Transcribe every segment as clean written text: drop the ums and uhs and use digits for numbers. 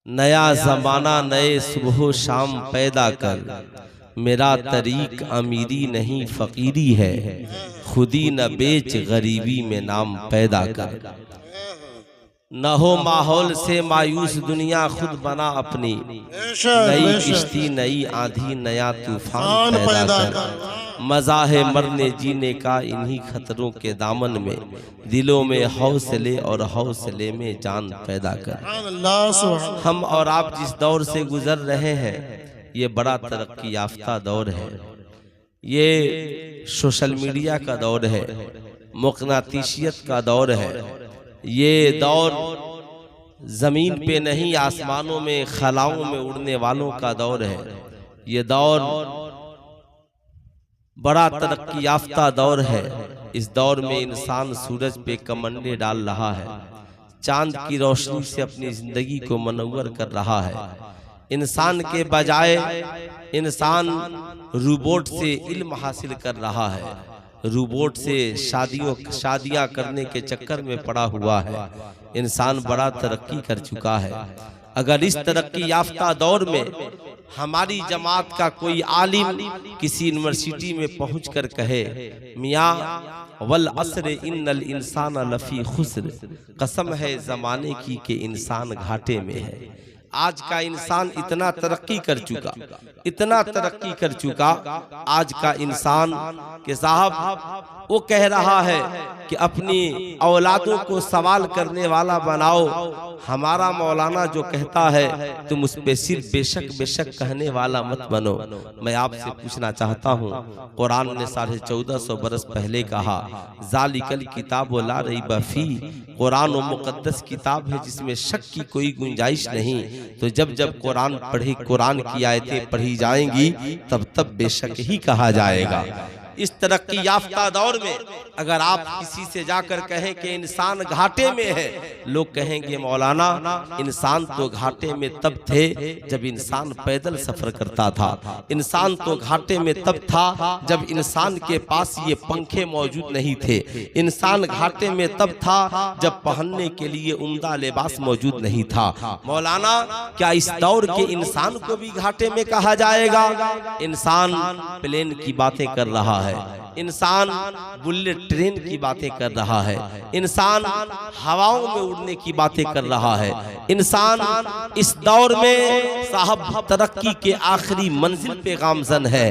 नया ज़माना नए सुबह शाम पैदा कर, मेरा तरीक अमीरी नहीं फ़कीरी है, खुदी न बेच गरीबी में नाम पैदा कर। न हो माहौल से मायूस दुनिया खुद बना अपनी, नई किश्ती नई आंधी नया तूफान पैदा कर। मजा है मरने जीने का इन्हीं खतरों के दामन में, दिलों में हौसले और हौसले में जान पैदा कर। हम और आप जिस दौर से गुजर रहे हैं ये बड़ा तरक्की याफ्ता दौर है। ये सोशल मीडिया का दौर है, मुक़नातीसियत का दौर है। ये दौर जमीन पे नहीं आसमानों में खलाओं में उड़ने वालों का दौर है। ये दौर बड़ा तरक्की याफ्ता दौर है। इस दौर में इंसान सूरज पे कमंडे डाल रहा है, चांद की रोशनी से अपनी जिंदगी को मनव्वर कर रहा है। इंसान के बजाय इंसान रोबोट से इल्म हासिल कर रहा है, रोबोट से शादियां करने के चक्कर में पड़ा हुआ है। इंसान बड़ा तरक्की कर चुका है। अगर इस तरक्की याफ्ता दौर में हमारी जमात का कोई आलिम किसी यूनिवर्सिटी में पहुंचकर कहे मियाँ वल असर इन्नल इंसान लफी खुस्र, कसम है जमाने की कि इंसान घाटे में है। आज का इंसान इतना तरक्की कर चुका, इतना तरक्की कर चुका आज का इंसान के साहब वो कह रहा है कि अपनी औलादों को सवाल करने वाला बनाओ। हमारा मौलाना जो कहता है तुम उस पे सिर्फ बेशक बेशक कहने वाला मत बनो। मैं आपसे पूछना चाहता हूँ, कुरान ने 1450 बरस पहले कहा ज़ालिकल किताब ला रैब फी, कुरान वो मुकद्दस किताब है जिसमें शक की कोई गुंजाइश नहीं। तो जब जब कुरान कुरान की आयतें पढ़ी जाएंगी तब तब बेशक ही कहा जाएगा। इस तरक्की याफ्ता दौर में अगर आप किसी से जाकर कहें कि इंसान घाटे में है, लोग कहेंगे मौलाना इंसान तो घाटे में तब थे जब इंसान पैदल सफर करता था, इंसान तो घाटे में तब था जब इंसान के पास ये पंखे मौजूद नहीं थे, इंसान घाटे में तब था जब पहनने के लिए उम्दा लिबास मौजूद नहीं था। मौलाना क्या इस दौर के इंसान को भी घाटे में कहा जाएगा? इंसान प्लेन की बातें कर रहा है, इंसान बुलेट ट्रेन की बातें कर रहा है, इंसान हवाओं में उड़ने की बातें कर रहा है। इंसान इस दौर में साहब तरक्की के आखिरी मंजिल पे गामजन है।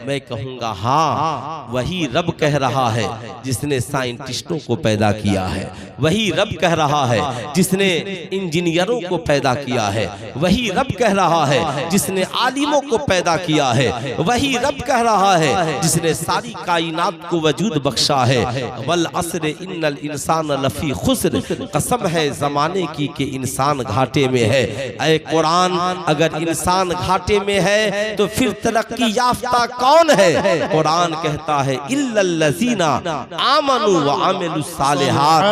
मैं कहूँगा हाँ, वही रब कह रहा है जिसने साइंटिस्टों को पैदा किया है, वही रब कह रहा है जिसने इंजीनियरों को पैदा किया है, वही रब कह रहा है जिसने आलिमों को पैदा किया है, वही रब कह रहा है जिसने सारी कायनात को वजूद बख्शा है। वल असर इन्नल इंसान लफी खुस्र, कसम है जमाने की कि इंसान घाटे में है। ऐ कुरान अगर इंसान घाटे में है तो फिर तरक्की याफ्ता कौन है? कुरान कहता है इल्लल्लज़ीना आमनू व अमिलुस सालिहात,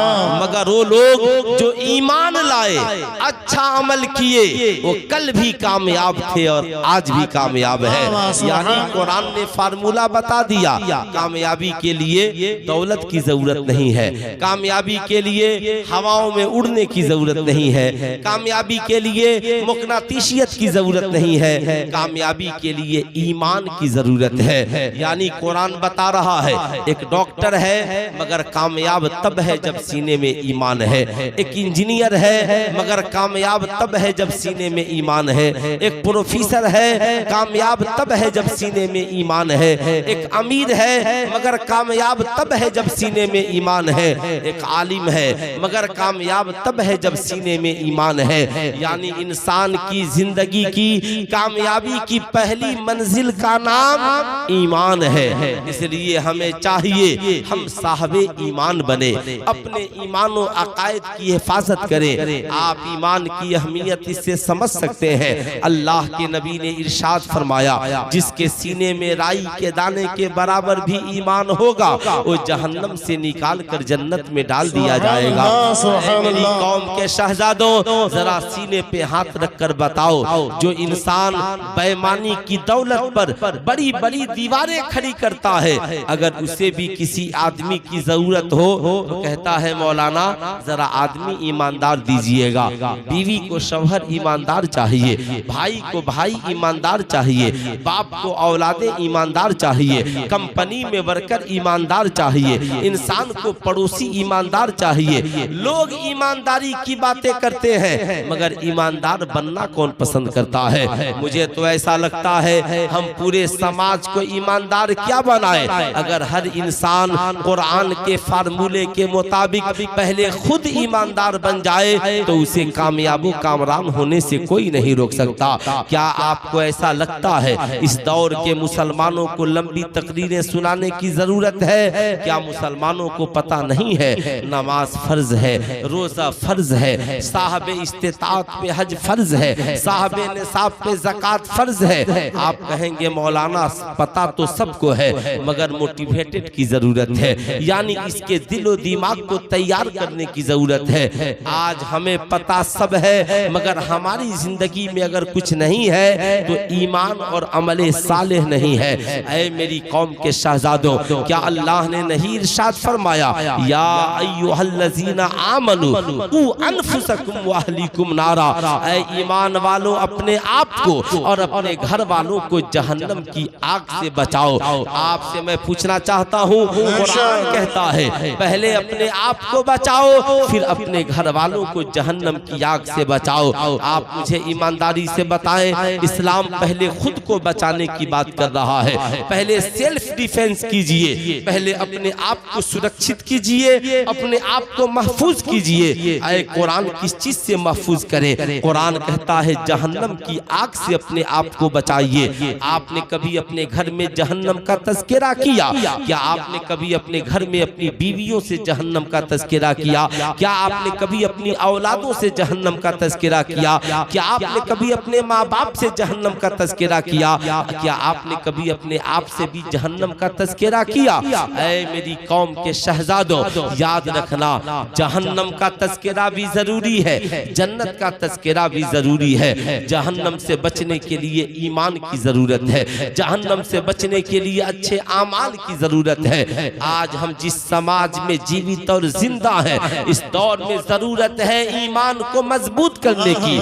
मगर वो लोग जो ईमान लाए अच्छा अमल किए वो कल भी कामयाब थे और आज भी कामयाब है। यानी कुरान ने फार्मूला बता दिया, कामयाबी के लिए दौलत की जरूरत नहीं है, कामयाबी के लिए हवाओं में उड़ने की जरूरत नहीं है, कामयाबी के लिए मुक़नातीसियत की जरूरत नहीं है, कामयाबी के लिए ईमान की जरूरत है। यानी कुरान बता रहा है एक डॉक्टर है मगर कामयाब तब है जब सीने में ईमान है, एक इंजीनियर है मगर कामयाब तब है जब सीने में ईमान है, एक प्रोफेसर है कामयाब तब है जब सीने में ईमान है, एक अमीर है मगर कामयाब तब है जब सीने में ईमान है, एक आलिम है मगर कामयाब तब है जब सीने में ईमान है। यानी इंसान की जिंदगी की कामयाबी की पहली मंजिल का नाम ईमान है। इसलिए हमें चाहिए हम साहबे ईमान बने, अपने ईमान और अकायद की हिफाजत करें। आप ईमान की अहमियत इससे समझ सकते हैं। अल्लाह के नबी ने इरशाद फरमाया जिसके सीने में राई के दाने के बराबर भी ईमान होगा वो जहन्नम से निकाल कर जन्नत में डाल दिया जाएगा। मेरी कौम के शहजादों, जरा सीने पे हाथ रखकर बताओ, जो इंसान बेईमानी की दौलत पर बड़ी बड़ी दीवारें खड़ी करता है, अगर उसे भी किसी आदमी की जरूरत हो तो कहता है मौलाना जरा आदमी ईमानदार दीजिएगा। बीवी को शौहर ईमानदार चाहिए, भाई को भाई ईमानदार चाहिए, बाप को औलादे ईमानदार चाहिए, कंपनी में वर्कर ईमानदार चाहिए, इंसान को पड़ोसी ईमानदार चाहिए। लोग ईमानदारी की बातें करते हैं मगर ईमानदार बनना कौन पसंद करता है? मुझे तो ऐसा लगता है हम पूरे समाज को ईमानदार क्या बनाए? अगर हर इंसान कुरान के फार्मूले के मुताबिक पहले खुद ईमानदार बन जाए तो उसे कामयाबो कामरान होने से कोई नहीं रोक सकता। क्या आपको ऐसा लगता है इस दौर के मुसलमानों को लंबी तकरीरें सुनाने की जरूरत है? क्या मुसलमानों को पता नहीं है नमाज फर्ज है, रोजा फर्ज है, साहबे इस्तिताअत पे हज फर्ज है, साहबे निसाब पे ज़कात फर्ज है? आप कहेंगे मौलाना पता तो सबको है मगर मोटिवेटेड की जरूरत है, यानी इसके दिलो दिमाग को तैयार करने की जरूरत है। आज हमें पता सब है मगर हमारी जिंदगी में अगर कुछ नहीं है तो ईमान और अमले सालेह नहीं है। ऐ मेरी कौम के शहजादों, क्या अल्लाह ने नहीं इरशाद फरमाया या अय्युहल्लज़ीना आमनू क़ू अनफुसकुम व अहलीकुम नारा? ऐ ईमान वालों, अपने आप को और अपने घर वालों को जहन्नम की आग से बचाओ। आपसे मैं पूछना चाहता हूँ, कुरान कहता है पहले अपने आप को बचाओ फिर अपने घर वालों को जहन्नम की आग से बचाओ। आप मुझे ईमानदारी से बताएं, इस्लाम पहले खुद को बचाने की बात कर रहा है। पहले सेल्फ डिफेंस कीजिए, पहले अपने आप को सुरक्षित कीजिए, अपने आप को महफूज कीजिए। ऐ कुरान किस चीज से महफूज करे? कुरान कहता है जहन्नम की आग से अपने आप को बचाइए। आपने कभी अपने घर में जहन्नम का तज़किरा किया? क्या आपने कभी अपने घर में अपनी बीवियों से जहन्नम का तज़किरा किया? क्या आपने कभी अपनी औलादों से जहन्नम का तज़किरा किया? क्या आपने कभी अपने माँ बाप से जहन्नम का तज़किरा किया? क्या आपने कभी अपने आप से भी जहन्नम का तज़किरा किया? ऐ मेरी कौम के शहजादों, याद रखना जहन्नम का तज़किरा भी जरूरी है, जन्नत का तज़किरा भी जरूरी है। जहन्नम से बचने के लिए ईमान की जरूरत है, जहन्नम से बचने के लिए अच्छे आमाल की जरूरत है। आज हम जिस समाज में जीवित और जिंदा है, इस दौर में जरूरत है ईमान को मजबूत करने की।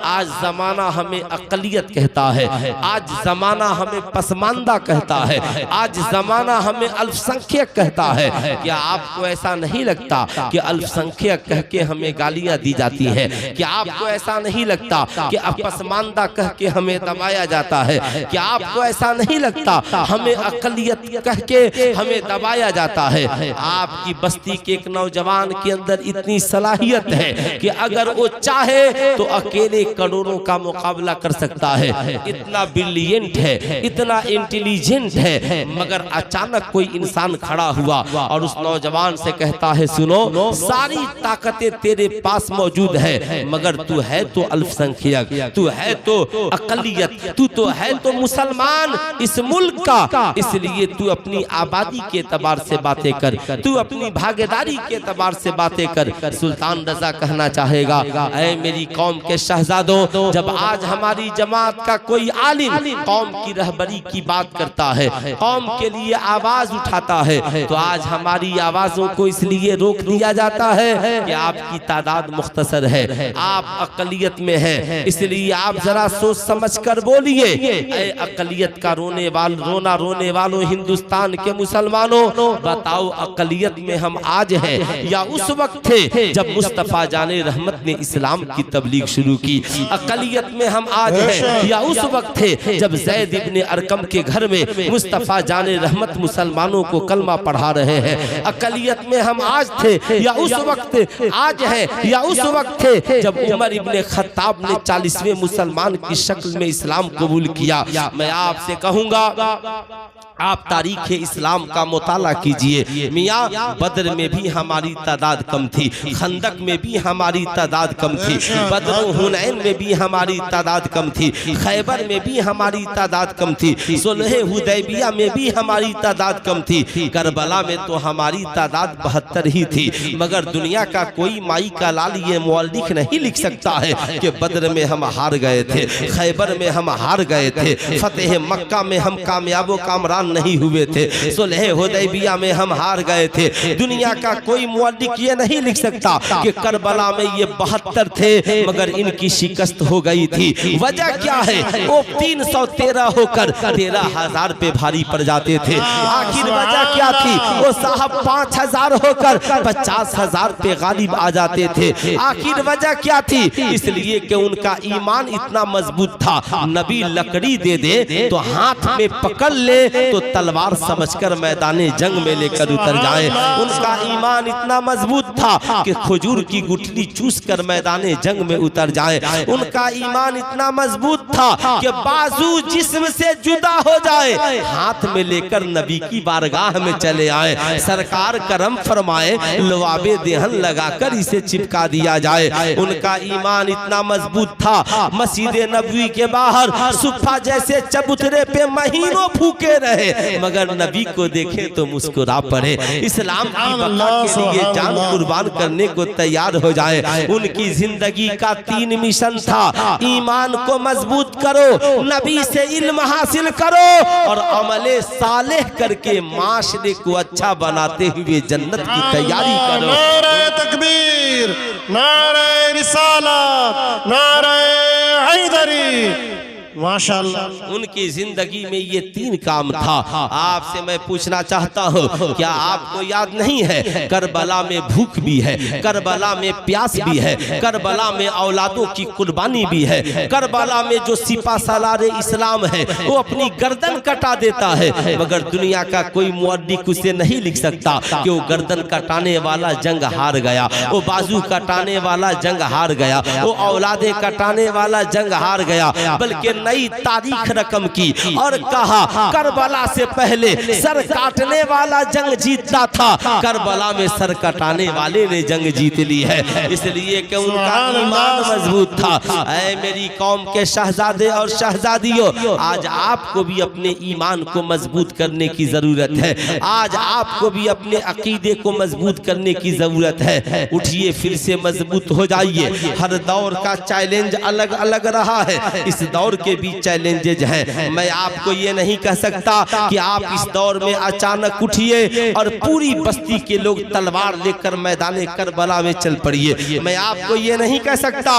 आज जमाना हमें अकलियत कहता है, आज जमाना हमें पसमानदा कहता है, आज जमाना हमें अल्पसंख्यक कहता है। क्या आपको ऐसा नहीं लगता कि अल्पसंख्यक कह के हमें गालियां दी जाती हैं? क्या आपको ऐसा नहीं लगता कि पसमानदा कह के हमें दबाया जाता है? क्या आपको ऐसा नहीं लगता हमें अकलियत कह के हमें दबाया जाता है? आपकी बस्ती के एक नौजवान के अंदर इतनी सलाहियत है कि अगर वो चाहे तो अकेले करोड़ों का मुकाबला कर सकता है। इतना ब्रिलियंट है, इतना इंटेलिजेंट है, मगर अचानक कोई इंसान खड़ा हुआ और उस नौजवान से कहता है सुनो, सारी ताकतें तेरे पास मौजूद है मगर तू है तो अल्पसंख्यक, तू है तो अकलियत, तू तो है तो मुसलमान इस मुल्क का, इसलिए तू अपनी आबादी के एतबार से बातें कर, तू अपनी भागीदारी के एतबार से बातें कर। सुल्तान रजा कहना चाहेगा, ऐ मेरी कौम के शहजादों, जब आज हमारी जमात का कोई आलिम कौम की रहबरी की बात करता है, कौम के लिए आवाज उठाता है, तो आज हमारी आवाजों को इसलिए रोक दिया जाता है कि आपकी तादाद मुख्तसर है, आप अकलियत में हैं, इसलिए आप जरा सोच समझ कर बोलिए। ऐ अकलियत का रोना रोने वालों हिंदुस्तान के मुसलमानों, बताओ अकलियत में हम आज हैं या उस वक्त थे जब मुस्तफा जाने रहमत ने इस्लाम की तबलीग शुरू की? अकलियत में हम आज हैं या उस वक्त थे जब ज़ैद इब्ने अरकम के घर में मुस्तफा जाने रहमत मुसलमानों को कलमा पढ़ा रहे हैं? अकलियत में हम आज थे या उस वक्त आज है या उस वक्त थे जब उमर इब्ने खत्ताब ने 40वें मुसलमान की शक्ल में इस्लाम कबूल किया? मैं आपसे कहूंगा आप तारीख इस्लाम का मुताला कीजिए। मियाँ बदर में भी हमारी तादाद कम थी, खंदक में भी हमारी तादाद कम थी, बदर हुनैन में भी हमारी तादाद कम थी, खैबर में भी हमारी तादाद कम थी, सुलह हुदैबिया में भी हमारी तादाद कम थी, करबला में तो हमारी तादाद 72 ही थी। मगर दुनिया का कोई माई का लाल ये मौलिक नहीं लिख सकता है कि बदर में हम हार गए थे, खैबर में हम हार गए थे, फतेह मक्का में हम कामयाबो कामरान नहीं हुए थे, सुलह हुदैबिया में हम हार गए थे। दुनिया का कोई मुअल्लिक ये नहीं लिख सकता कि करबला में ये 72 थे मगर इनकी शिकस्त हो गई थी। वजह क्या है? वो 313 होकर 13,000 पे भारी पड़ जाते थे। आखिर वजह क्या थी? वो साहब 5,000 होकर 50,000 पे गालिब आ जाते थे। आखिर वजह क्या थी? इसलिए कि उनका ईमान इतना मजबूत था, नबी लकड़ी दे दे तो हाथ में पकड़ ले तो तलवार समझकर मैदाने जंग में लेकर उतर जाए। उनका ईमान इतना मजबूत था कि खजूर की गुठली चूस कर मैदाने जंग में उतर जाए। उनका ईमान इतना मजबूत था कि बाजू जिस्म से जुदा हो जाए, हाथ में लेकर नबी की बारगाह में चले आए। सरकार करम फरमाए, लवाबे देहन लगाकर इसे चिपका दिया जाए। उनका ईमान इतना मजबूत था, मस्जिद नबवी के बाहर सुफा जैसे चबूतरे पे महीनों भूखे रहे मगर नबी को देखे तो मुस्कुरा पड़े। इस्लाम की बका के लिए जान कुर्बान करने को तैयार हो जाए। उनकी जिंदगी का 3 मिशन था, ईमान को मजबूत करो, नबी से इल्म हासिल करो और अमले सालेह करके माशरे को अच्छा बनाते हुए जन्नत की तैयारी करो। नारे तकबीर, नारे रिसालत, नारे हैदरी। माशाअल्लाह, उनकी जिंदगी में ये 3 काम था। आपसे मैं पूछना चाहता हूँ, क्या आपको याद नहीं है? करबला में भूख भी है, करबला में प्यास भी है, करबला में औलादों की कुर्बानी भी है, करबला में जो सिपा सालार इस्लाम है वो अपनी गर्दन कटा देता है मगर दुनिया का कोई मुअद्दिक उसे नहीं लिख सकता कि वो गर्दन कटाने वाला जंग हार गया, वो बाजू कटाने वाला जंग हार गया, वो औलादे कटाने वाला जंग हार गया, बल्कि नई तारीख रकम की और कहा करबला से पहले सर काटने वाला जंग जीतता था, करबला में सर कटाने वाले ने जंग जीत ली है। इसलिए कि उनका ईमान मजबूत था। ऐ मेरी कौम के शहजादे और शहजादियों, आज आपको भी अपने ईमान को मजबूत करने की जरूरत है। आज आपको भी अपने अकीदे को मजबूत करने की जरूरत है। उठिए, फिर से मजबूत हो जाइए। हर दौर का चैलेंज अलग अलग रहा है, इस दौर के भी चैलेंजेज हैं। मैं आपको ये नहीं कह सकता कि आप इस दौर में अचानक उठिए और पूरी बस्ती के लोग तलवार लेकर मैदान करबला में चल पड़िए। मैं आपको ये नहीं कह सकता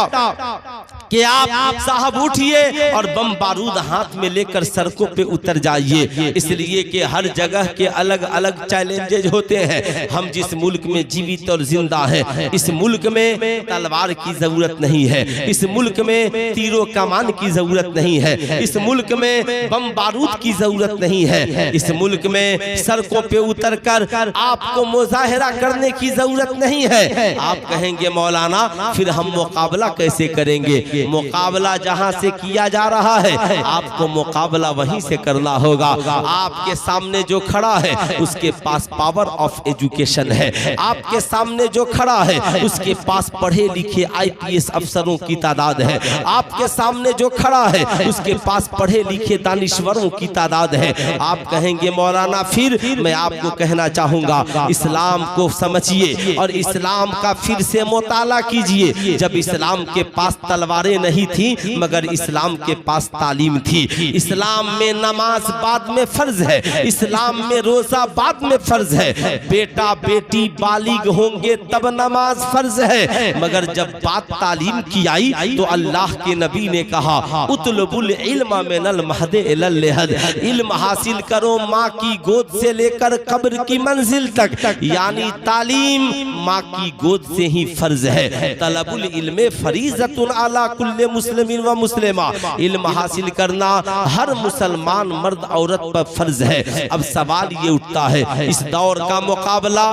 कि आप साहब उठिए और बम बारूद हाथ में लेकर सड़कों पे उतर जाइए। इसलिए कि हर जगह के अलग अलग चैलेंजेज होते हैं। हम जिस मुल्क में जीवित और जिंदा हैं, इस मुल्क में तलवार की जरूरत नहीं है, इस मुल्क में तीरों कमान की जरूरत नहीं है, इस मुल्क में बम बारूद की जरूरत नहीं है, इस मुल्क में सड़कों पे उतरकर आपको मुजाहिरा करने की जरूरत नहीं है। आप कहेंगे मौलाना फिर हम मुकाबला कैसे करेंगे? मुकाबला जहां से किया जा रहा है आपको मुकाबला वहीं से करना होगा। आपके सामने जो खड़ा है उसके पास पावर ऑफ एजुकेशन है, आपके सामने जो खड़ा है उसके पास पढ़े लिखे IPS अफसरों की तादाद है, आपके सामने जो खड़ा है उसके पास पढ़े लिखे दानिश्वरों की तादाद है। आप कहेंगे मौलाना फिर मैं आपको कहना चाहूंगा इस्लाम को समझिए और इस्लाम का फिर से मुताला कीजिए। जब इस्लाम के पास तलवारें नहीं थी मगर इस्लाम के पास तालीम थी। इस्लाम में नमाज बाद में फर्ज है, इस्लाम में रोजा बाद में फर्ज है। बेटा बेटी बालिग होंगे तब नमाज फर्ज है। मगर जब बात तालीम की आई तो अल्लाह के नबी ने कहा उतलबुल इल्म मिनल महद इलल लहद, इल्म हासिल करो माँ की गोद से लेकर कब्र की मंजिल तक, यानी तालीम माँ की गोद से ही फर्ज है। तलबुल इल्म फरीज़तुन अला कुल्ले मुस्लिमीन व मुस्लिमा, इल्म हासिल करना हर मुसलमान मर्द औरत पर फर्ज है। अब सवाल ये उठता है इस दौर का मुकाबला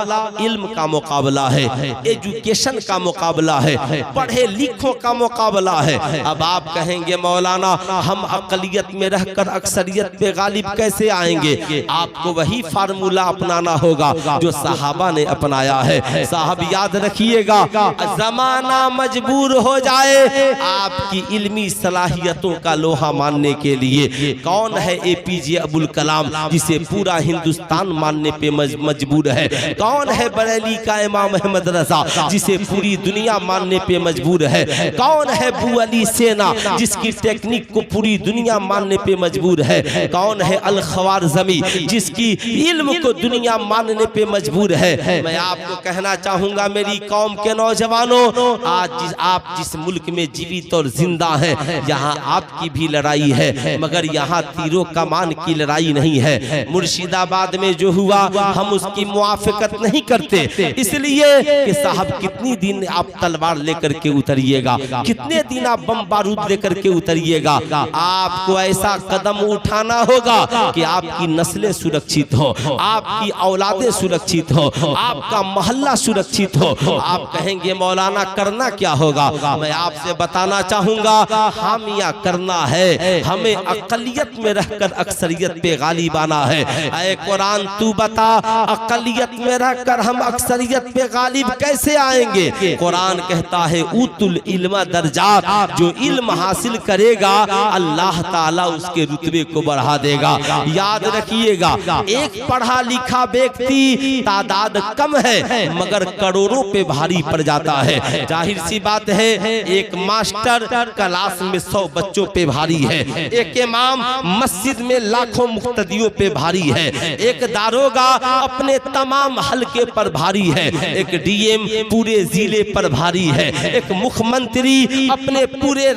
इल्म का मुकाबला है, एजुकेशन का मुकाबला है, पढ़े लिखों का मुकाबला है। अब आप कहेंगे मौलाना हम अकलियत में रहकर अक्सरियत पे गालिब कैसे आएंगे। आपको वही फार्मूला अपनाना होगा जो सहाबा ने अपनाया है। साहब याद रखिएगा, जमाना मजबूर हो जाए आपकी इल्मी सलाहियतों का लोहा मानने के लिए। कौन है APJ अब्दुल कलाम जिसे पूरा हिंदुस्तान मानने पे मजबूर है। कौन है बरेली का इमाम अहमद रजा जिसे पूरी दुनिया मानने पे मजबूर है। कौन है बू अली सेना जिसकी टेक्निक को पूरी दुनिया मानने पे मजबूर है। कौन है अल ख्वारिज़मी जिसकी इल्म को दुनिया मानने पे मजबूर है। मैं आपको कहना चाहूंगा मेरी कौम के नौजवानों, आज आप जिस मुल्क में जीवित और जिंदा हैं, यहाँ आपकी भी लड़ाई है, मगर यहाँ तीरों कमान की लड़ाई नहीं है। मुर्शिदाबाद में जो हुआ हम उसकी मुआफिकत नहीं करते, इसलिए कि साहब कितनी दिन आप तलवार लेकर के उतरिएगा, कितने दिन आप बम बारूद लेकर के उतरिएगा। आपको ऐसा कदम उठाना होगा कि आपकी नस्लें सुरक्षित हो, आपकी औलादें सुरक्षित हो, आपका मोहल्ला सुरक्षित हो। आप कहेंगे मौलाना करना क्या होगा, मैं आपसे बताना चाहूंगा हम यहाँ करना है, हमें अकलियत में रहकर अक्सरियत पे गालिब आना है। ऐ कुरान तू बता, अकलियत में रहकर हम अक्सरियत पे गालिब कैसे आएंगे। कुरान कहता है उतुल इल्म दर्जात, जो इल्म हासिल करेगा अल्लाह ताला उसके रुतबे को बढ़ा देगा। याद रखिएगा, एक पढ़ा लिखा व्यक्ति तादाद कम है मगर करोड़ों पे भारी पड़ जाता है। जाहिर सी बात है, एक मास्टर क्लास में 100 बच्चों पे भारी है, एक इमाम मस्जिद में लाखों मुक्तदियों पे भारी है, एक दारोगा अपने तमाम हलके पर भारी है, एक DM पूरे जिले पर भारी है, एक मुख्यमंत्री अपने पूरे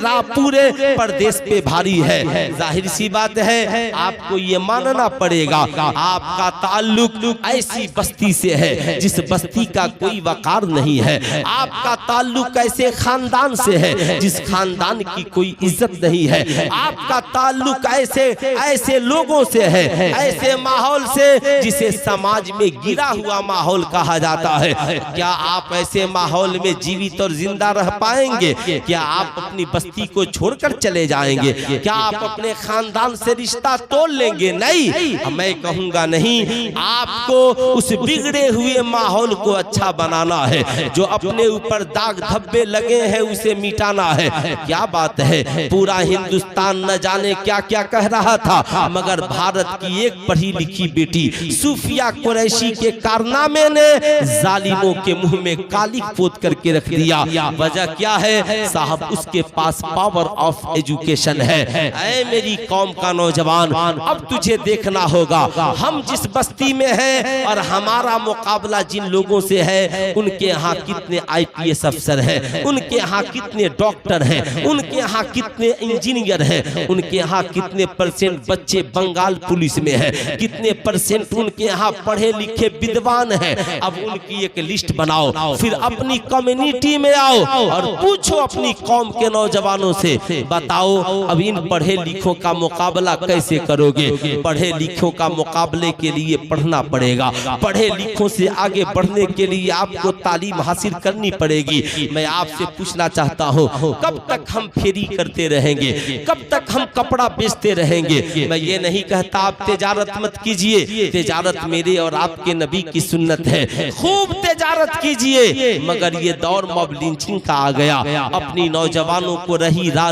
प्रदेश पे भारी है। जाहिर सी बात है, आपको ये मानना पड़ेगा आपका ताल्लुक ऐसी बस्ती से है जिस बस्ती का कोई वकार नहीं है। आपका ताल्लुक ऐसे खानदान से है जिस खानदान की कोई इज्जत नहीं है। आपका ताल्लुक ऐसे लोगों से है, ऐसे माहौल से जिसे समाज में गिरा हुआ माहौल कहा जाता है। क्या आप ऐसे माहौल में जीवित और जिंदा रह पाएंगे? क्या आप अपनी बस्ती को छोड़कर चले जाएंगे? क्या आप अपने खानदान से रिश्ता तोड़ लेंगे? नहीं, मैं कहूंगा नहीं, आपको उस बिगड़े हुए माहौल को अच्छा बनाना है। जो अपने ऊपर दाग धब्बे लगे हैं उसे मिटाना है। क्या बात है, पूरा हिंदुस्तान न जाने क्या क्या कह रहा था, मगर भारत की एक पढ़ी लिखी बेटी सूफिया कुरैशी के कारनामे ने जालिमों के मुंह में कालिक पोत करके रख दिया। वजह क्या है साहब, उसके पास पावर ऑफ एजुकेशन है। ऐ मेरी कौम का नौजवान, अब तुझे देखना होगा हम जिस बस्ती में हैं और हमारा मुकाबला जिन लोगों से है, उनके यहाँ कितने IPS अफसर हैं, उनके यहाँ कितने डॉक्टर हैं, उनके यहाँ कितने इंजीनियर हैं, उनके यहाँ कितने % बच्चे बंगाल पुलिस में हैं, कितने % उनके यहाँ पढ़े लिखे विद्वान हैं। अब उनकी एक लिस्ट बनाओ, फिर अपनी कम्युनिटी में आओ और पूछो अपनी कौम के नौजवानों से, बताओ अब इन पढ़े लिखों का मुकाबला कैसे करोगे। पढ़े लिखों का मुकाबले के लिए पढ़ना पड़ेगा, पढ़े लिखों से आगे बढ़ने के लिए आपको तालीम हासिल करनी पड़ेगी। मैं आपसे पूछना चाहता हूँ, कब तक हम फेरी करते रहेंगे, कब तक हम कपड़ा बेचते रहेंगे। मैं ये नहीं कहता आप तिजारत मत कीजिए, तिजारत मेरे और आपके नबी की सुन्नत है, खूब तिजारत कीजिए, मगर ये दौर मॉब लिंचिंग का आ गया। अपनी नौजवानों को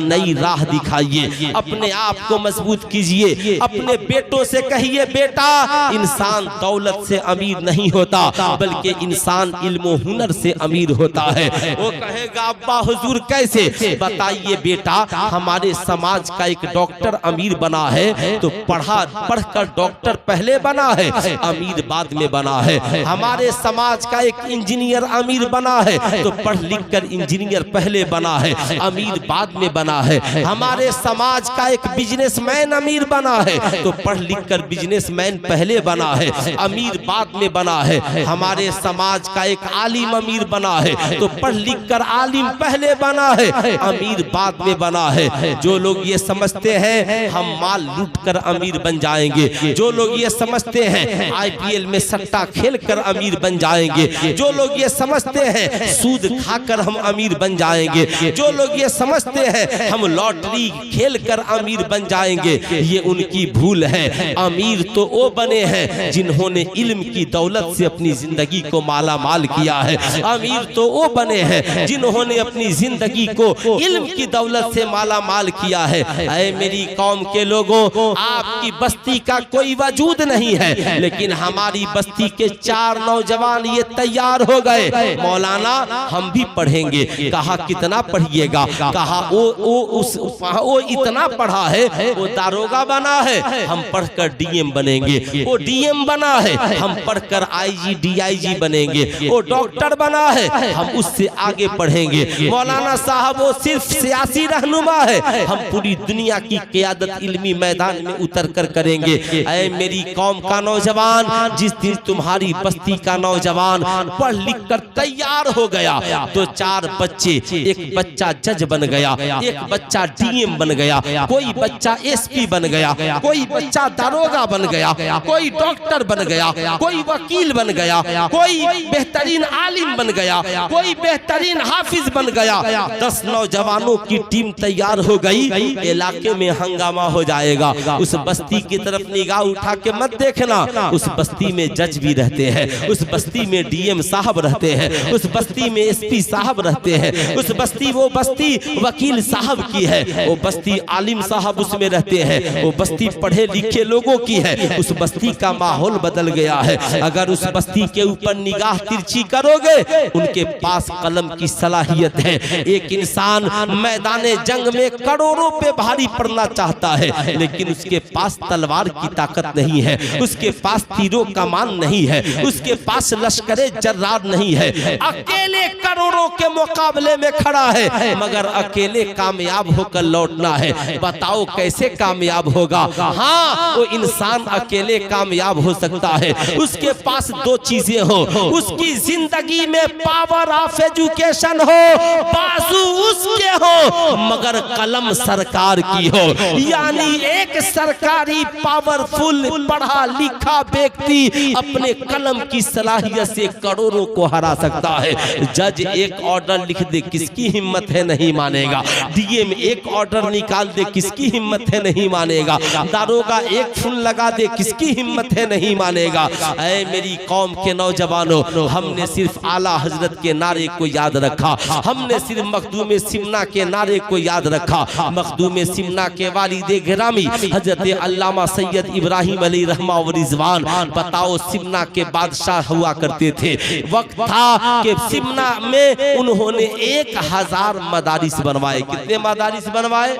नई राह दिखाइए, अपने आप को मजबूत कीजिए, अपने बेटों से कहिए बेटा इंसान दौलत से अमीर नहीं होता बल्कि इंसान इल्म हुनर से अमीर होता है। वो कहेगा अब्बा हुजूर कैसे, बताइए बेटा हमारे समाज का एक डॉक्टर अमीर बना है तो पढ़कर डॉक्टर पहले बना है, अमीर बाद में बना है। हमारे समाज का एक इंजीनियर अमीर बना है तो पढ़ लिख कर इंजीनियर पहले बना है, अमीर बाद में बना है। हमारे समाज का एक बिजनेसमैन अमीर बना है तो पढ़ लिख कर बिजनेसमैन पहले बना है, अमीर बाद में बना है। हमारे समाज का एक आलिम अमीर बना है तो पढ़ लिख कर आलिम पहले बना है, अमीर बाद में बना है। जो लोग ये समझते हैं हम माल लूट कर अमीर बन जाएंगे, जो लोग ये समझते हैं IPL में सट्टा खेल कर अमीर बन जाएंगे, जो लोग ये समझते हैं सूद खाकर हम अमीर बन जाएंगे, जो लोग ये समझते हैं हम लॉटरी लॉटरी खेल कर अमीर बन जाएंगे, ये उनकी भूल है। अमीर तो वो बने हैं जिन्होंने इल्म की दौलत से अपनी जिंदगी को माला माल किया है। अमीर तो वो बने हैं जिन्होंने अपनी जिंदगी को इल्म की दौलत से माला माल किया है। ऐ मेरी कौम के लोगों, आपकी बस्ती का कोई वजूद नहीं है, लेकिन हमारी बस्ती के 4 नौजवान ये तैयार हो गए, मौलाना हम भी पढ़ेंगे। कहा कितना पढ़िएगा? कहा वो इतना पढ़ा है, वो दारोगा बना है, हम पढ़कर डीएम बनेंगे। वो डीएम बना है, हम पढ़कर आईजी डीआईजी बनेंगे। वो डॉक्टर बना है, हम उससे आगे पढ़ेंगे। मौलाना साहब वो सिर्फ सियासी रहनुमा है, हम पूरी दुनिया की क़यादत इल्मी मैदान में उतर कर करेंगे। ऐ मेरी कौम का नौजवान, जिस दिन तुम्हारी बस्ती का नौजवान पढ़ लिख कर तैयार हो गया तो 4 बच्चे, एक बच्चा जज बन गया, एक बच्चा डीएम बन गया, कोई बच्चा एसपी बन गया, कोई बच्चा दारोगा बन गया, कोई डॉक्टर बन गया, कोई वकील बन गया, कोई बेहतरीन आलिम बन गया, कोई बेहतरीन हाफिज बन गया। 10 नौजवानों की टीम तैयार हो गई, इलाके में हंगामा हो जाएगा। उस बस्ती की तरफ निगाह उठा के मत देखना, उस बस्ती में जज भी रहते हैं, उस बस्ती में डीएम साहब रहते हैं, उस बस्ती में एसपी साहब रहते हैं, उस बस्ती वो बस्ती वकील साहब की है, वो बस्ती आलिम साहब उसमें रहते हैं, वो बस्ती पढ़े लिखे लोगों की है। उस बस्ती का माहौल बदल गया है। अगर उस बस्ती के ऊपर निगाह तिरछी करोगे, उनके पास कलम की सलाहियत है। एक इंसान मैदाने जंग में करोड़ों पे भारी पड़ना चाहता है, लेकिन उसके पास तलवार की ताकत नहीं है, उसके पास तीरों कमान नहीं है, उसके पास लश्करे जर्रार नहीं है। अकेले करोड़ों के मुकाबले में खड़ा है, मगर अकेले कामयाब होकर लौटना है। बताओ कैसे कामयाब होगा? हाँ, वो इंसान अकेले कामयाब हो सकता है, उसके पास 2 चीजें हो, उसकी जिंदगी में पावर ऑफ एजुकेशन हो, बाजू उसके हो, मगर कलम सरकार की हो। यानी एक सरकारी पावरफुल पढ़ा लिखा व्यक्ति अपने कलम की सलाहियत से करोड़ों को हरा सकता है। जज एक ऑर्डर लिख दे, किसकी हिम्मत है नहीं मानेगा। डीएम एक ऑर्डर निकाल दे, किसकी हिम्मत है नहीं मानेगा। दारोगा एक फूल लगा दे, किसकी हिम्मत है नहीं मानेगा। ऐ मेरी कौम के नौजवानों, हमने सिर्फ आला हजरत के नारे को याद रखा, हमने सिर्फ मखदूम सिमना के नारे को याद रखा। मखदूम सिमना के वालिदे गिरामी हजरत अल्लामा सैयद इब्राहिम अली रहमा व रिजवान, बताओ सिमना के बादशाह हुआ करते थे। वक्त था कि सिमना में उन्होंने 1000 मदारिस बनवाए। कितने मदारिस बनवाए?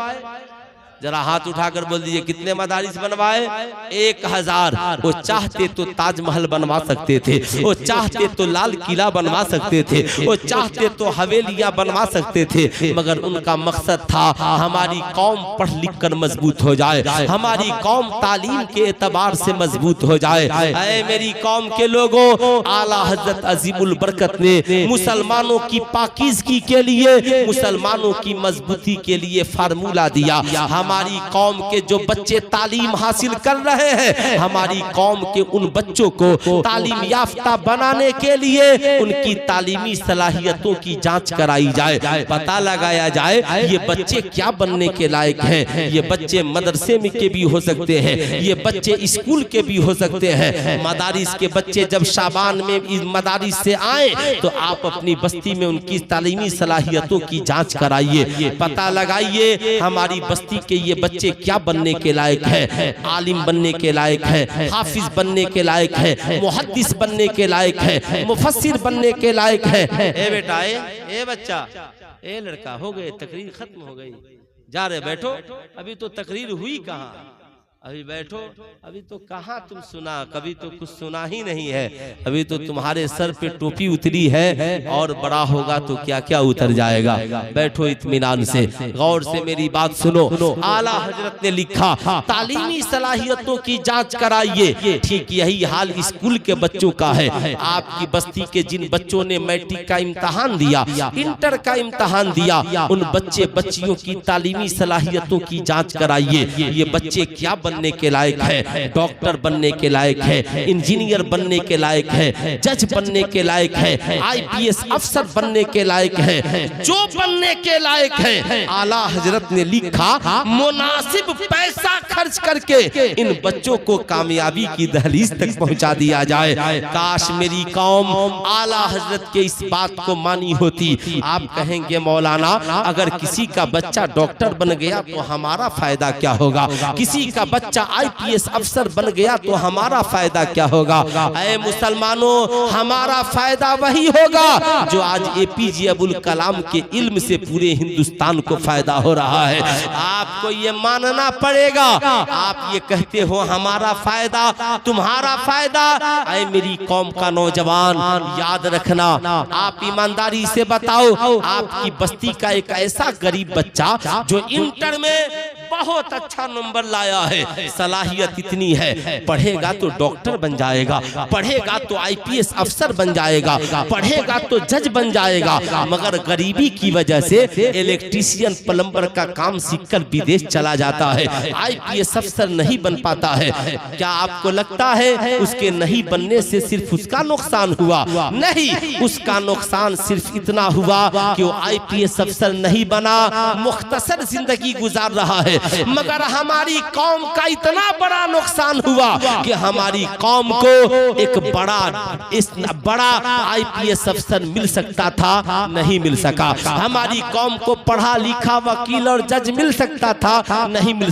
जरा हाथ उठाकर बोल दीजिए, कितने मदारिस बनवाए? 1000। वो चाहते तो ताजमहल बनवा सकते थे, वो चाहते तो लाल किला बनवा सकते थे, वो चाहते तो हवेलियां बनवा सकते थे, मगर उनका मकसद था हमारी कौम पढ़ लिख कर मजबूत हो जाए, हमारी कौम तालीम के एतबार से मजबूत हो जाए। ऐ मेरी कौम के लोगों, आला हजरत अजीमुल बरकत ने मुसलमानों की पाकीज़गी के लिए, मुसलमानों की मजबूती के लिए फार्मूला दिया। हमारी कौम के जो बच्चे तालीम हासिल कर रहे हैं, हमारी कौम के उन बच्चों को तालीम याफ्ता बनाने के लिए उनकी तालीमी सलाहियतों की जांच कराई जाए, पता लगाया जाए ये बच्चे क्या बनने के लायक हैं। ये बच्चे मदरसे में के भी हो सकते हैं, ये बच्चे स्कूल के भी हो सकते हैं। मदारिस के बच्चे जब शाबान में इस मदारिस से आए तो आप अपनी बस्ती में उनकी तालीमी सलाहियतों की जांच कराइए, पता लगाइए हमारी बस्ती के ये बच्चे क्या बनने के लायक हैं। आलिम बनने के लायक हैं, हाफिज बनने के लायक हैं, मुहद्दिस बनने के लायक हैं, मुफस्सिर बनने के लायक हैं। ए बेटा, ए बच्चा, ए लड़का, हो गए तकरीर खत्म हो गई, जा रहे बैठो। अभी तो तकरीर हुई कहाँ? अभी बैठो। अभी तो कहाँ तुम सुना, कभी तो कुछ सुना ही नहीं है। अभी तो तुम्हारे सर पे टोपी उतरी है और बड़ा होगा तो क्या क्या उतर जाएगा। बैठो इत्मीनान से, गौर से मेरी बात सुनो। आला हजरत ने लिखा तालीमी सलाहियतों की जांच कराइए। ठीक यही हाल स्कूल के बच्चों का है। आपकी बस्ती के जिन बच्चों ने मैट्रिक का इम्तहान दिया, इंटर का इम्तहान दिया, उन बच्चे बच्चियों की तालीमी सलाहियतों की जांच कराइए। ये बच्चे क्या बनने के लायक है, डॉक्टर बनने के लायक है, इंजीनियर बनने के लायक है, जज बनने के लायक है, आईपीएस अफसर बनने के लायक है, जो बनने के लायक है आला हजरत ने लिखा मुनासिब पैसा खर्च करके इन बच्चों को कामयाबी की दहलीज तक पहुंचा दिया जाए। काश मेरी कौम आला हजरत के इस बात को मानी होती। आप कहेंगे मौलाना अगर किसी का बच्चा डॉक्टर बन गया तो हमारा फायदा क्या होगा, किसी का बच्चा आईपीएस अफसर बन गया तो हमारा फायदा क्या होगा। ऐ मुसलमानों, हमारा फायदा वही होगा जो आज एपीजे अब्दुल कलाम के इल्म से पूरे हिंदुस्तान को फायदा हो रहा है। आपको ये मानना पड़ेगा। आप ये कहते हो हमारा फायदा, तुम्हारा फायदा। ऐ मेरी कौम का नौजवान, याद रखना, आप ईमानदारी से बताओ, आपकी बस्ती का एक ऐसा गरीब बच्चा जो इंटर में बहुत अच्छा नंबर लाया है, सलाहियत इतनी है, पढ़ेगा तो डॉक्टर बन जाएगा, पढ़ेगा तो आईपीएस अफसर बन जाएगा, पढ़ेगा तो जज बन जाएगा, मगर गरीबी की वजह से इलेक्ट्रीशियन प्लम्बर का काम सीखकर विदेश चला जाता है, आईपीएस अफसर नहीं बन पाता है। क्या आपको लगता है उसके नहीं बनने से सिर्फ उसका नुकसान हुआ? नहीं, उसका नुकसान सिर्फ इतना हुआ कि वो आईपीएस अफसर नहीं बना, मुख्तसर जिंदगी गुजार रहा है। मगर हमारी कौम का इतना बड़ा नुकसान हुआ कि हमारी कौम को एक बड़ा आईपीएस अफसर मिल सकता था, नहीं मिल सका। हमारी कौम को पढ़ा लिखा वकील और जज मिल सकता था, नहीं मिल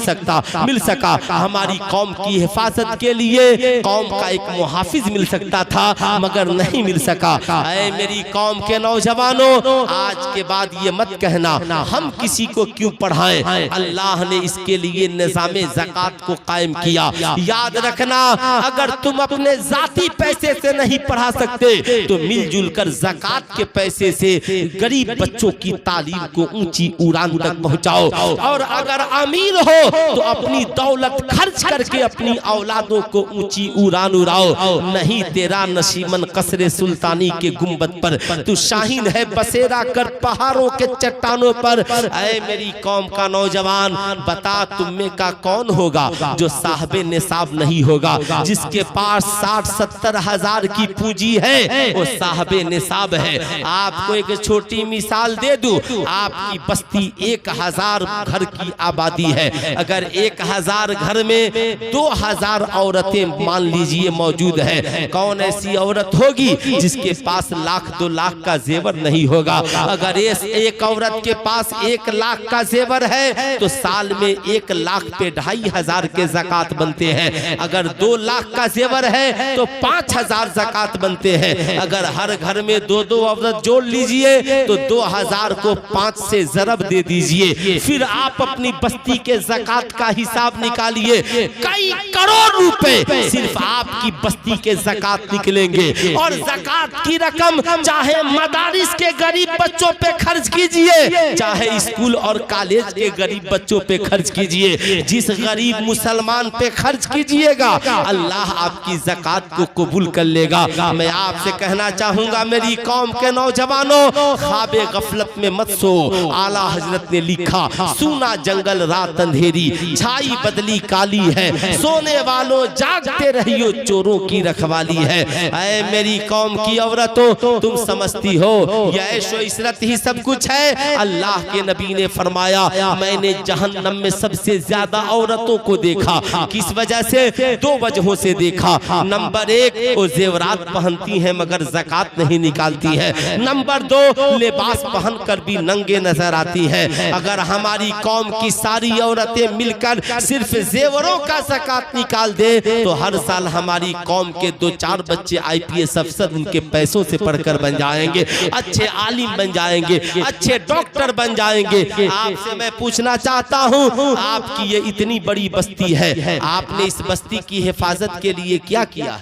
सका। हमारी कौम की हिफाजत के लिए कौम का एक मुहाफिज मिल सकता था, मगर नहीं मिल सका। ऐ मेरी कौम के नौजवानों, आज के बाद ये मत कहना हम किसी को क्यों पढ़ाएं। अल्लाह ने इसके लिए निज़ामे ज़कात को कायम किया। याद रखना, अगर तुम अपने जाती पैसे से नहीं पढ़ा सकते तो मिलजुल कर ज़कात के पैसे से गरीब बच्चों की तालीम को ऊंची उड़ान तक पहुंचाओ। और अगर अमीर हो तो अपनी दौलत खर्च करके अपनी औलादों को ऊंची उड़ान उड़ाओ। नहीं तेरा नशीमन कसरे सुल्तानी के गुंबद पर, तू शाहीन है बसेरा कर पहाड़ों के चट्टानों पर। ऐ मेरी कौम का नौजवान, बता तुम में का कौन होगा जो साहबे निसाब नहीं होगा? जिसके पास 60-70 हजार की पूंजी है वो साहबे निसाब है। आपको एक छोटी मिसाल दे दूं, आपकी बस्ती 1000 घर की आबादी है। अगर 1000 घर में 2000 औरतें मान लीजिए मौजूद है, कौन ऐसी औरत होगी जिसके पास 1-2 लाख का जेवर नहीं होगा? अगर एक औरत के पास 1 लाख का जेवर है तो साल में 1 लाख पे 2500 के ज़कात बनते हैं। अगर 2 लाख का जेवर है तो 5000 ज़कात बनते हैं। अगर हर घर में 2-2 औरत जोड़ लीजिए तो 2000 को 5 से ज़रब दे दीजिए, फिर आप अपनी बस्ती के ज़कात का हिसाब निकालिए। कई करोड़ रुपए सिर्फ आपकी बस्ती के ज़कात निकलेंगे। और ज़कात की रकम चाहे मदारिस के गरीब बच्चों पे खर्च कीजिए, चाहे स्कूल और कॉलेज के गरीब बच्चों पे खर्च कीजिए, जिस गरीब मुसलमान पे खर्च कीजिएगा अल्लाह आपकी ज़कात को कबूल कर लेगा। मैं आपसे कहना चाहूंगा मेरी कौम के नौजवानों, ख्वाबे गफलत में मत सो। आला हजरत ने लिखा, सूना जंगल रात अंधेरी, छाई बदली काली है, सोने वालों जागते रहियो चोरों की रखवाली है। ऐ मेरी कौम की औरतों, तुम समझती हो ये ऐशो इशरत ही सब कुछ है? अल्लाह के नबी ने फरमाया, मैंने जहन्नम में सबसे ज्यादा औरतों को देखा। किस वजह से? 2 वजहों से देखा। नंबर 1, वो जेवरात पहनती हैं मगर ज़कात नहीं निकालती है। नंबर 2, लिबास पहनकर भी नंगे नजर आती हैं। अगर हमारी कौम की सारी औरतें मिलकर सिर्फ जेवरों का ज़कात निकाल दे तो हर साल हमारी कौम के 2-4 बच्चे आईपीएस अफसर उनके पैसों से पढ़कर बन जाएंगे, अच्छे आलिम बन जाएंगे, अच्छे डॉक्टर बन जाएंगे। आपसे मैं पूछना चाहता हूं, आपकी ये इतनी बड़ी बस्ती है, आपने इस बस्ती की हिफाजत के लिए क्या किया?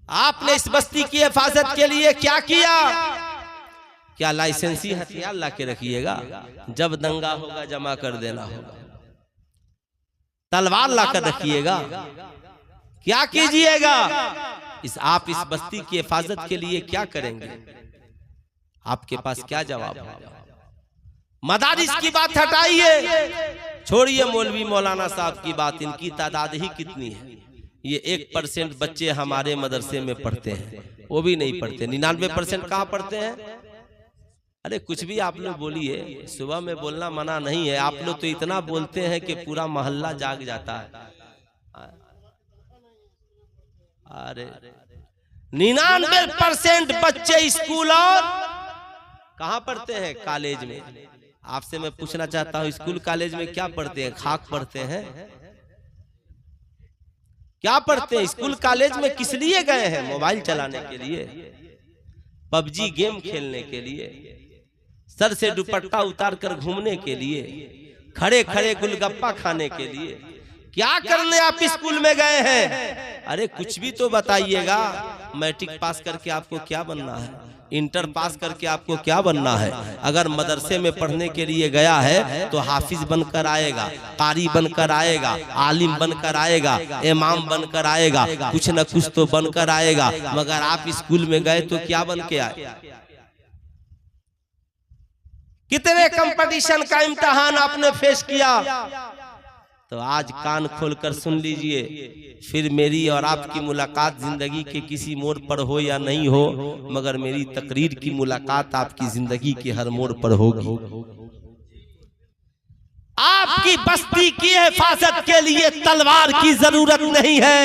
आपने इस बस्ती की हिफाजत के लिए क्या किया? क्या लाइसेंसी हथियार ला के रखिएगा? जब दंगा होगा जमा कर देना होगा। तलवार ला कर रखिएगा? क्या कीजिएगा? आप इस बस्ती की हिफाजत के लिए क्या करेंगे? आपके पास क्या जवाब है? मदारिस की बात हटाइए, छोड़िए मौलवी मौलाना साहब की बात, इनकी तादाद ही कितनी है। ये 1% बच्चे हमारे मदरसे में पढ़ते हैं, वो भी नहीं पढ़ते। 99% कहाँ पढ़ते हैं? अरे कुछ भी आप लोग बोलिए, सुबह में बोलना मना नहीं है। आप लोग तो इतना बोलते हैं कि पूरा मोहल्ला जाग जाता है। अरे 99% बच्चे स्कूल और कहाँ पढ़ते हैं? कॉलेज में। आपसे मैं पूछना चाहता हूँ, स्कूल कॉलेज में क्या पढ़ते हैं? खाक पढ़ते हैं? क्या पढ़ते हैं? स्कूल कॉलेज में किस लिए गए हैं? मोबाइल चलाने के लिए, पबजी गेम खेलने के लिए, सर से दुपट्टा उतार कर घूमने के लिए, खड़े खड़े गुलगप्पा खाने के लिए। क्या करने आप स्कूल में गए हैं? अरे कुछ भी तो बताइएगा। मैट्रिक पास करके आपको क्या बनना है? इंटर पास करके आपको क्या बनना है? अगर मदरसे में पढ़ने के लिए गया है तो हाफिज बनकर आएगा, कारी बनकर आएगा, आलिम बनकर आएगा, इमाम बनकर आएगा, कुछ न कुछ तो बनकर आएगा। मगर आप स्कूल में गए तो क्या बन के आए? कितने कंपटीशन का इम्तिहान आपने फेस किया? तो आज कान खोलकर सुन लीजिए, फिर मेरी और आपकी मुलाकात जिंदगी के किसी मोड़ पर हो या नहीं हो, मगर मेरी तकरीर की मुलाकात आपकी जिंदगी के हर मोड़ पर होगी। आपकी बस्ती की हिफाजत के लिए तलवार की जरूरत नहीं है,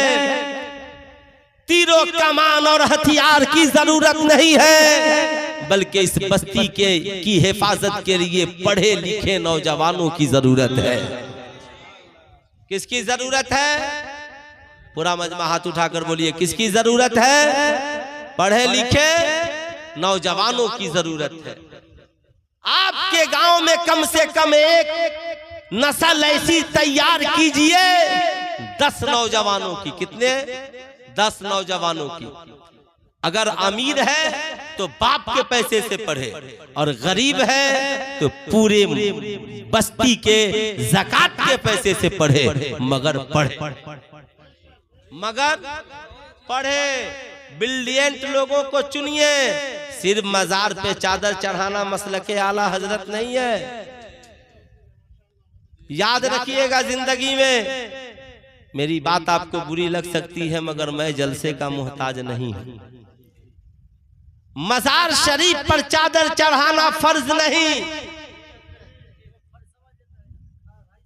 तीरों कमान और हथियार की जरूरत नहीं है, बल्कि इस बस्ती की हिफाजत के लिए पढ़े लिखे नौजवानों की जरूरत है। किसकी जरूरत है? पूरा मजमा हाथ उठाकर बोलिए, किसकी जरूरत है? पढ़े लिखे नौजवानों की जरूरत है। आपके गांव में कम से कम एक नस्ल ऐसी तैयार कीजिए 10 नौजवानों की। कितने? 10 नौजवानों की। अगर अमीर है तो बाप के पैसे से पढ़े, और गरीब है तो पूरे बस्ती के ज़कात के पैसे से पढ़े, मगर पढ़े। ब्रिलियंट लोगों को चुनिए। सिर्फ मजार पे चादर चढ़ाना मसलके आला हजरत नहीं है। याद रखिएगा, जिंदगी में मेरी बात आपको बुरी लग सकती है, मगर मैं जलसे का मोहताज नहीं हूं। मजार शरीफ पर चादर चढ़ाना फर्ज नहीं।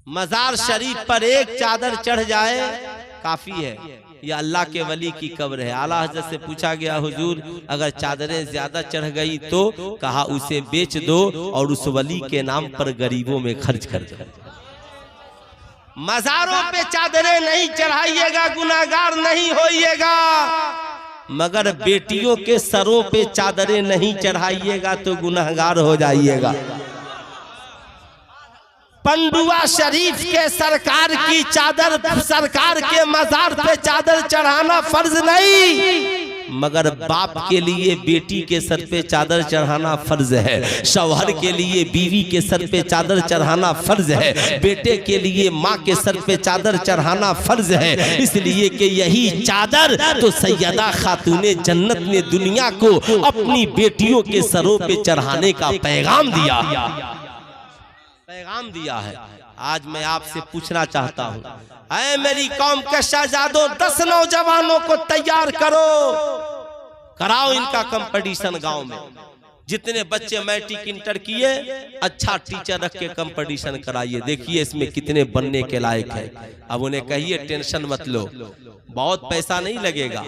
मजार शरीफ पर एक चादर चढ़ जाए काफी है। यह अल्लाह के वली की कब्र है। आला हज़रत से पूछा गया, हुजूर अगर चादरें ज्यादा चढ़ गई तो? कहा उसे बेच दो और उस वली के नाम पर गरीबों में खर्च कर दो। मजारों पे चादरें नहीं चढ़ाइएगा, गुनाहगार नहीं होइएगा, मगर बेटियों के सरों पे चादरें नहीं चढ़ाइएगा तो गुनाहगार हो जाइएगा। पंडुआ शरीफ के सरकार की चादर, सरकार के मजार पे चादर चढ़ाना फर्ज नहीं, मगर बाप के लिए बेटी के सर पे चादर चढ़ाना फर्ज है। शौहर के लिए बीवी के सर पे चादर चढ़ाना फर्ज है। बेटे के लिए माँ के सर पे चादर चढ़ाना फर्ज है। इसलिए कि यही चादर तो सैयदा खातूने जन्नत ने दुनिया को अपनी बेटियों के सरों पे चढ़ाने का पैगाम दिया है। आज मैं आपसे पूछना चाहता हूँ, ऐ मेरी कौम के शहजादों, 10 नौजवानों को तैयार करो, कराओ इनका कंपटीशन गांव में। जितने बच्चे मैट्रिक इंटर किए, अच्छा टीचर रख के कंपटीशन कराइए। देखिए इसमें कितने बनने के लायक है। अब उन्हें कहिए टेंशन मत लो, बहुत पैसा नहीं लगेगा।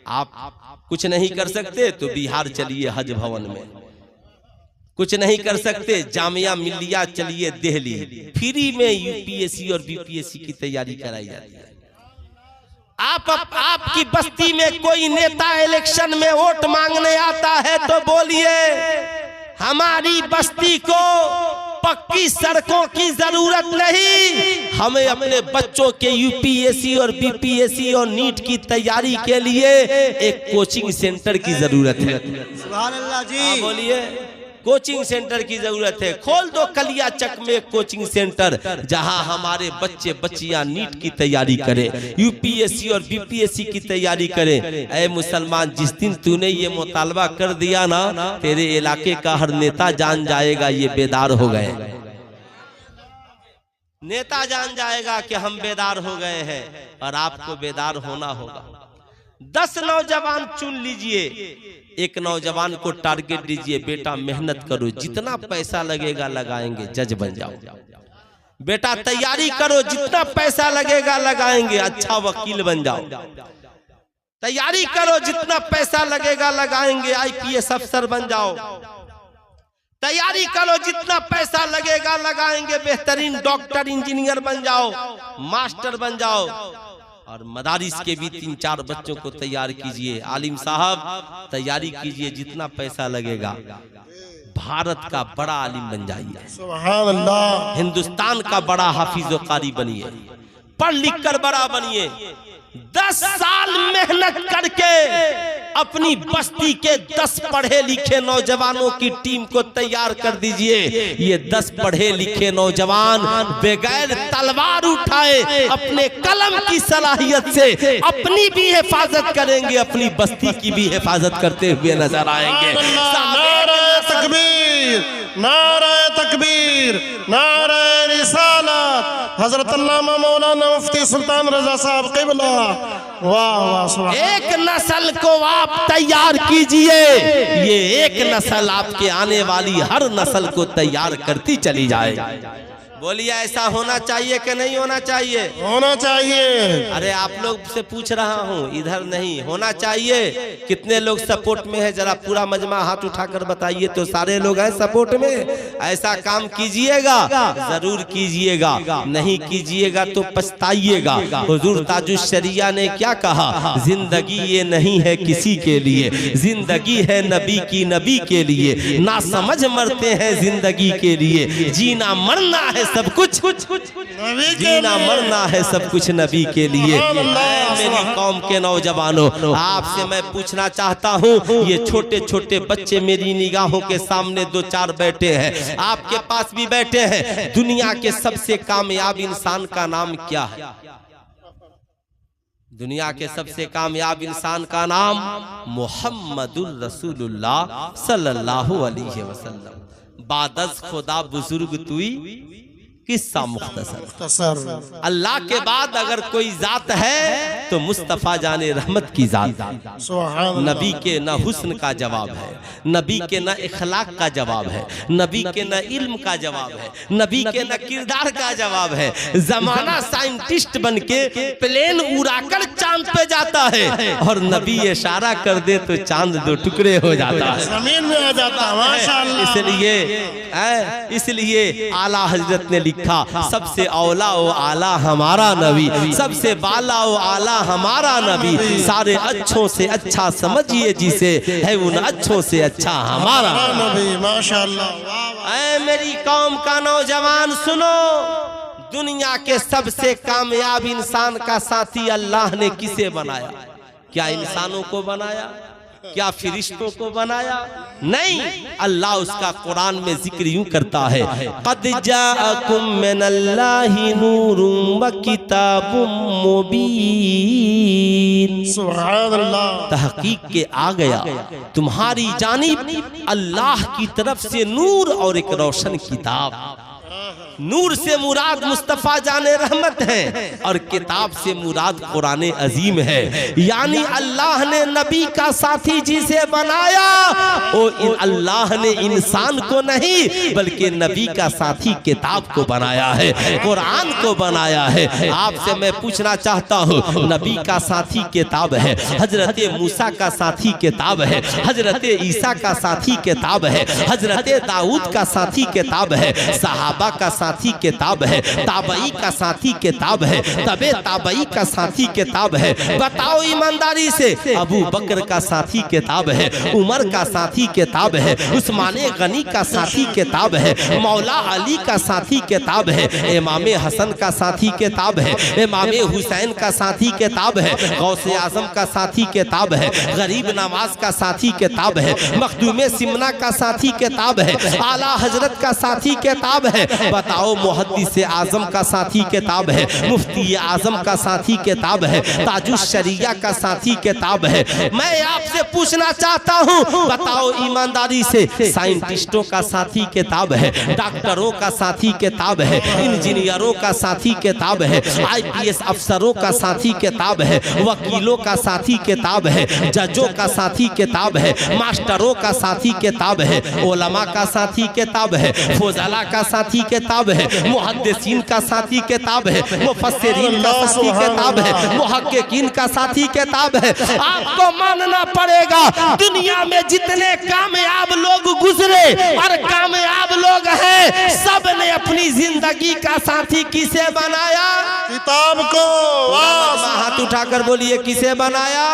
आप कुछ नहीं कर सकते तो बिहार चलिए हज भवन में, कुछ नहीं कर सकते जामिया मिल्लिया चलिए दिल्ली, फ्री में यूपीएससी और बीपीएससी की तैयारी कराई जाती है। आपकी बस्ती में कोई नेता इलेक्शन में वोट मांगने आता है तो बोलिए, हमारी बस्ती को पक्की सड़कों की जरूरत नहीं, हमें अपने बच्चों के यूपीएससी और बीपीएससी और नीट की तैयारी के लिए एक कोचिंग सेंटर की जरूरत है। सुभान अल्लाह जी। बोलिए, कोचिंग सेंटर की जरूरत है। खोल दो कलियाचक में एक कोचिंग सेंटर, जहां हमारे बच्चे बच्चियां नीट की तैयारी करें, यूपीएससी और बीपीएससी की तैयारी करें। ऐ मुसलमान, जिस दिन तूने ये मुतालबा कर दिया ना, तेरे इलाके का हर नेता जान जाएगा ये बेदार हो गए। नेता जान जाएगा कि हम बेदार हो गए हैं और आपको बेदार होना होगा। 10 नौजवान चुन लीजिए, एक नौजवान को टारगेट दीजिए, बेटा मेहनत करो, जितना पैसा लगेगा लगाएंगे, जज बन जाओ। बेटा तैयारी करो, जितना पैसा लगेगा लगाएंगे, अच्छा वकील बन जाओ। तैयारी करो, जितना पैसा लगेगा लगाएंगे, IPS अफसर बन जाओ। तैयारी करो, जितना पैसा लगेगा लगाएंगे, बेहतरीन डॉक्टर इंजीनियर बन जाओ, मास्टर बन जाओ। और मदारिस के भी 3-4 बच्चों को तैयार कीजिए। आलिम साहब तैयारी कीजिए, जितना पैसा लगेगा, भारत का बड़ा आलिम बन जाइए, सुभान अल्लाह, हिंदुस्तान का बड़ा हाफिज व कारी बनिए, पढ़ लिख कर बड़ा बनिए। 10 साल मेहनत करके अपनी बस्ती के 10 पढ़े लिखे नौजवानों की टीम को तैयार कर दीजिए। ये 10 पढ़े लिखे नौजवान बगैर तलवार उठाए अपने कलम की सलाहियत से अपनी भी हिफाजत करेंगे, अपनी बस्ती की भी हिफाजत करते हुए नजर आएंगे। नारे तकबीर, नारे तकबीर, नारे रिसालत। हजरत अल्लामा मौलाना मुफ्ती सुल्तान रजा साहब क़िबला, वाह वाह सुभान। एक नस्ल को आप तैयार कीजिए, ये एक नस्ल आपके आने वाली हर नस्ल को तैयार करती चली जाए। बोलिए ऐसा होना चाहिए कि नहीं होना चाहिए? होना चाहिए। अरे आप लोग से पूछ रहा हूँ, इधर नहीं होना चाहिए। कितने लोग सपोर्ट में है, जरा पूरा मजमा हाथ उठाकर बताइए तो। सारे लोग हैं सपोर्ट में। ऐसा काम कीजिएगा, जरूर कीजिएगा, नहीं कीजिएगा तो पछताइएगा। हुजूर ताजुश शरिया ने क्या कहा? जिंदगी ये नहीं है किसी के लिए, जिंदगी है नबी की, नबी के लिए। ना समझ मरते हैं जिंदगी के लिए, जीना मरना है सब कुछ, जीना मरना है सब कुछ नबी के लिए। मेरी कौम के नौजवानों, आपसे मैं पूछना चाहता हूँ, ये छोटे छोटे बच्चे मेरी निगाहों के सामने 2-4 बैठे हैं, आपके पास भी बैठे हैं। दुनिया के सबसे कामयाब इंसान का नाम क्या है? दुनिया के सबसे कामयाब इंसान का नाम मोहम्मदुर रसूलुल्लाह सल्लल्लाहु अलैहि वसल्लम। बादस खुदा बुजुर्ग तुई किस्सा मुख्तसर। अल्लाह के बाद अगर कोई जात है तो मुस्तफ़ा जाने रहमत की जात। नबी के न हुस्न का जवाब है, नबी के न इखलाक का जवाब है, नबी के न इल्म का जवाब है, नबी के न किरदार का जवाब है। जमाना साइंटिस्ट बन के प्लेन उड़ाकर चांद पे जाता है और नबी इशारा कर दे तो चांद 2 टुकड़े हो जाता है, जमीन में आ जाता है। माशाअल्लाह। इसलिए आला हजरत ने लिखा, सबसे औला ओ आला हमारा नबी, सबसे बाला ओ आला हमारा नबी। सारे अच्छों से अच्छा समझिए जिसे, है उन अच्छों से अच्छा हमारा नबी। माशाअल्लाह। ऐ मेरी कौम का नौजवान सुनो, दुनिया के सबसे कामयाब इंसान का साथी अल्लाह ने किसे बनाया? क्या इंसानों को बनाया? क्या फिरिश्तों को बनाया? नहीं, अल्लाह उसका कुरान में जिक्र यूं करता है, क़द जाअकुम मिनल्लाहि नूरुम व किताबुम मुबीन। सुभान अल्लाह। तहकीक के आ गया तुम्हारी जानिब अल्लाह की तरफ से नूर और एक रोशन किताब। नूर से मुराद मुस्तफ़ा जाने रहमत है और किताब से मुराद कुरान अजीम है। यानी अल्लाह ने नबी का साथी जिसे बनाया, वो अल्लाह ने इंसान को नहीं बल्कि नबी का साथी किताब को बनाया है, कुरान को बनाया है। आपसे मैं पूछना चाहता हूँ, नबी का साथी किताब है, हजरत मूसा का साथी किताब है, हजरत ईसा का साथी किताब है, हजरत दाऊद का साथी किताब है, सहाबा का साथी किताब है, ताबई का साथी किताब है, तबे ताबई का साथी किताब है। बताओ ईमानदारी से, अबू बकर का साथी किताब है, उमर का साथी किताब है, उस्माने गनी का साथी किताब है, मौला अली का साथी किताब है, इमाम हसन का साथी किताब है, इमाम हुसैन का साथी किताब है, गौसे आजम का साथी किताब है, गरीब नवाज का साथी किताब है, मखदूमे सिमना का साथी किताब है, आला हजरत का साथी किताब है। बताओ मुहद्दिस आजम का साथी किताब है, मुफ्ती आजम का साथी किताब है, ताजुश शरिया का साथी किताब है। मैं आपसे पूछना चाहता हूँ, बताओ ईमानदारी से, साइंटिस्टों का साथी किताब है, डॉक्टरों का साथी किताब है, इंजीनियरों का साथी किताब है, IPS अफसरों का साथी किताब है, वकीलों का साथी किताब है, जजों का साथी किताब है, मास्टरों का साथी किताब है, उलमा का साथी किताब है, फुज़ला का साथी किताब है, मुहद्दिसीन का साथी किताब है, मुफस्सिरीन का साथी किताब है, मुहक्किकीन का साथी किताब है। आपको मानना पड़ेगा, दुनिया में जितने कामयाब लोग गुजरे और कामयाब लोग हैं, सब ने अपनी जिंदगी का साथी किसे बनाया? किताब को। हाथ उठाकर बोलिए, किसे बनाया?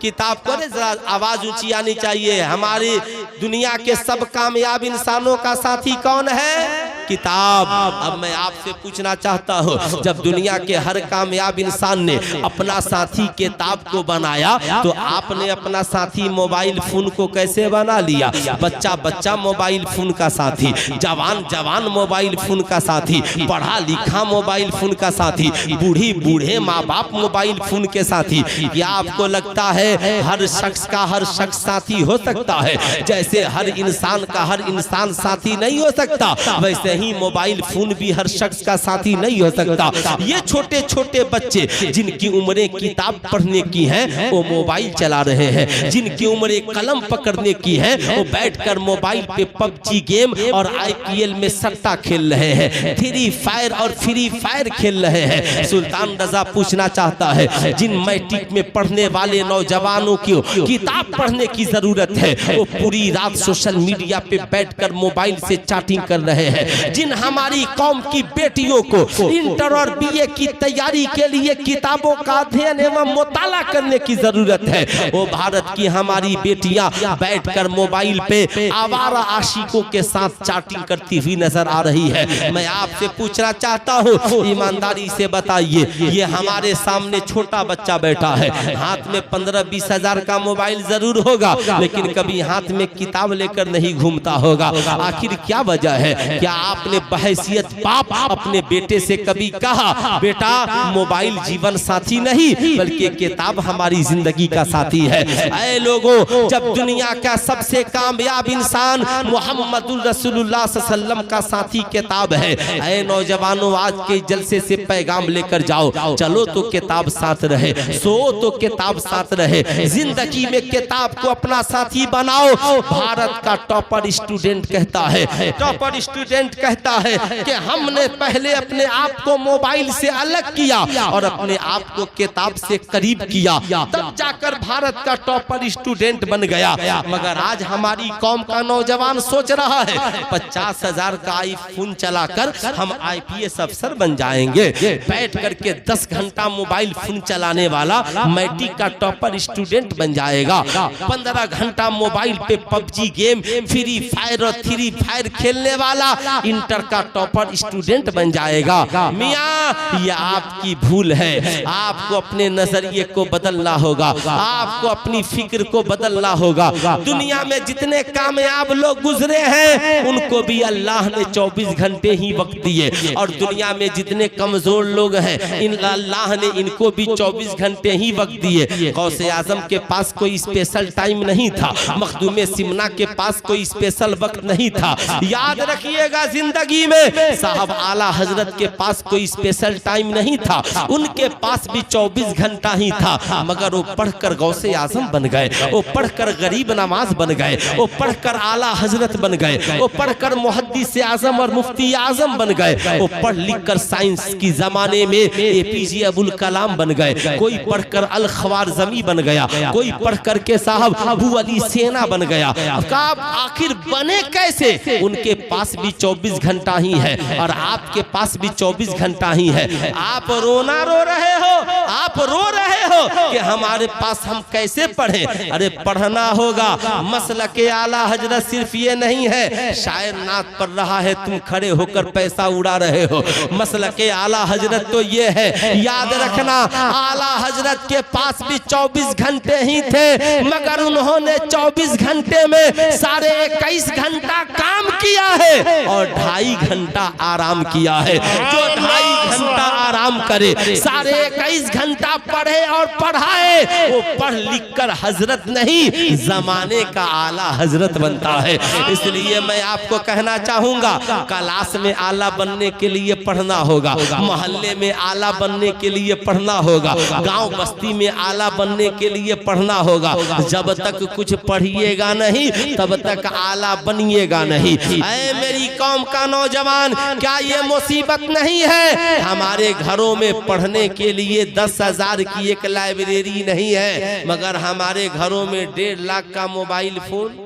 किताब को। जरा आवाज ऊंची आनी चाहिए। हमारी दुनिया के सब कामयाब इंसानों का साथी कौन है? किताब। अब मैं आपसे पूछना चाहता हूँ, जब दुनिया के हर कामयाब इंसान ने अपना साथी किताब को बनाया, तो आपने अपना साथी मोबाइल फोन को कैसे बना लिया? बच्चा बच्चा मोबाइल फोन का साथी, जवान जवान मोबाइल फोन का साथी, पढ़ा लिखा मोबाइल फोन का साथी, बूढ़ी बूढ़े माँ बाप मोबाइल फोन के साथी। क्या आपको लगता है हर शख्स का हर शख्स साथी हो सकता है? जैसे हर इंसान का हर इंसान साथी नहीं हो सकता, वैसे ही मोबाइल फोन भी हर शख्स का साथी नहीं हो सकता। ये छोटे छोटे बच्चे जिनकी उम्रें किताब पढ़ने की हैं, वो मोबाइल चला रहे हैं। जिनकी उम्रें कलम पकड़ने की हैं, वो बैठकर मोबाइल पे PUBG गेम और IPL में सट्टा खेल रहे हैं, फ्री फायर और फ्री फायर खेल रहे हैं। सुल्तान रजा पूछना चाहता है, जिन मैट्रिक में पढ़ने वाले नौजवानों की किताब पढ़ने की जरूरत है, वो पूरी रात सोशल मीडिया पे बैठकर मोबाइल से चैटिंग कर रहे हैं। जिन हमारी कौम की बेटियों को इंटर और BA की तैयारी के लिए किताबों का अध्ययन एवं मुताला करने की जरूरत है, वो भारत की हमारी बेटियां बैठकर मोबाइल पे आवारा आशिकों के साथ चैटिंग करती हुई नजर आ रही है। मैं आपसे पूछना चाहता हूँ, ईमानदारी से बताइए, ये हमारे सामने छोटा बच्चा बैठा है, हाथ में 15-20 हजार का मोबाइल जरूर होगा, लेकिन कभी हाथ में किताब लेकर नहीं घूमता होगा। आखिर क्या वजह है? क्या आपने बहैसियत बाप अपने बेटे से कभी कहा, बेटा मोबाइल जीवन साथी नहीं बल्कि किताब हमारी जिंदगी का साथी है? ऐ लोगों, जब दुनिया का सबसे कामयाब इंसान मुहम्मदुर रसूलुल्लाह सल्लल्लाहु अलैहि वसल्लम का साथी किताब है, ऐ नौजवानों, आज के जलसे से पैगाम लेकर जाओ, चलो तो किताब साथ रहे, सो तो किताब साथ रहे, जिंदगी में किताब को अपना साथी बनाओ। भारत का टॉपर स्टूडेंट कहता है, टॉपर स्टूडेंट कहता है कि हमने पहले अपने आप को मोबाइल से अलग किया और अपने आप को किताब से करीब किया, तब जाकर भारत का टॉपर स्टूडेंट बन गया। मगर आज हमारी कौम का नौजवान सोच रहा है 50 हजार का आईफोन चलाकर हम IPS अफसर बन जाएंगे। बैठ करके 10 घंटा मोबाइल फोन चलाने वाला मैट्रिक का टॉपर स्टूडेंट बन जाएगा। 15 घंटा मोबाइल पे PUBG गेम, फ्री फायर और थ्री फायर खेलने वाला इंटर का टॉपर स्टूडेंट बन जाएगा। मियां, ये आपकी भूल है। आपको अपने नजरिए को बदलना होगा, आपको अपनी फिक्र को बदलना होगा। दुनिया में जितने कामयाब लोग गुजरे हैं, उनको भी अल्लाह ने 24 घंटे ही वक्त दिए, और दुनिया में जितने कमजोर लोग हैं, अल्लाह ने इनको भी 24 घंटे ही वक्त दिए। गौसे आजम के पास कोई स्पेशल टाइम नहीं था, मखदूमे सिमना के पास कोई स्पेशल वक्त नहीं था। याद रखिएगा, जिंदगी में साहब आला हजरत के पास कोई स्पेशल टाइम नहीं था, उनके पास भी 24 घंटा ही था। मगर वो पढ़कर गौसे आजम बन गए, वो पढ़कर गरीब नवाज बन गए, वो पढ़कर आला हजरत बन गए, वो पढ़कर मुहद्दिस आजम और मुफ्ती आजम बन गए, वो पढ़ लिख कर साइंस की जमाने में APJ अबुल कलाम बन गए, कोई पढ़कर अल ख्वारज़मी बन गया, कोई पढ़ करके साहब अबू अली सेना बन गया। आखिर बने कैसे? उनके पास भी 24 घंटा ही है और आपके पास भी 24 घंटा ही है। आप रोना रो रहे हो, आप रो रहे हो कि हमारे पास हम कैसे पढ़े? अरे पढ़ना होगा। मसलके आला हजरत सिर्फ ये नहीं है शायर नात पढ़ रहा है, तुम खड़े होकर पैसा उड़ा रहे हो। मसलके आला हजरत तो ये है, याद रखना, आला हजरत के पास भी 24 घंटे ही थे, मगर उन्होंने 24 घंटे में 21.5 घंटा काम किया है और 2.5 घंटा आराम किया है। जो 2.5 घंटा आराम करे, सारे 21 घंटा पढ़े और पढ़ाए, वो पढ़ लिख कर हजरत नहीं, जमाने का आला हजरत बनता है। इसलिए मैं आपको कहना चाहूंगा, क्लास में आला बनने के लिए पढ़ना होगा, मोहल्ले में आला बनने के लिए पढ़ना होगा, गांव बस्ती में आला बनने के लिए पढ़ना होगा। जब तक कुछ पढ़िएगा नहीं, तब तक आला बनिएगा नहीं। ऐ मेरी कौम का नौजवान, क्या ये मुसीबत नहीं है? हमारे घरों में पढ़ने के लिए 10,000 की एक लाइब्रेरी नहीं है, मगर हमारे घरों में 1.5 लाख का मोबाइल फोन।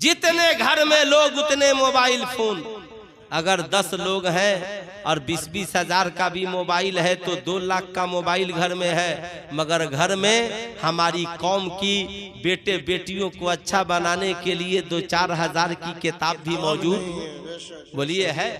जितने घर में लोग उतने मोबाइल फोन। अगर 10 लोग हैं और 20-20 हजार का भी मोबाइल है तो 2 लाख का मोबाइल घर में है, मगर घर में हमारी कौम की बेटे बेटियों को अच्छा बनाने के लिए 2-4 हजार की किताब भी मौजूद, बोलिए है?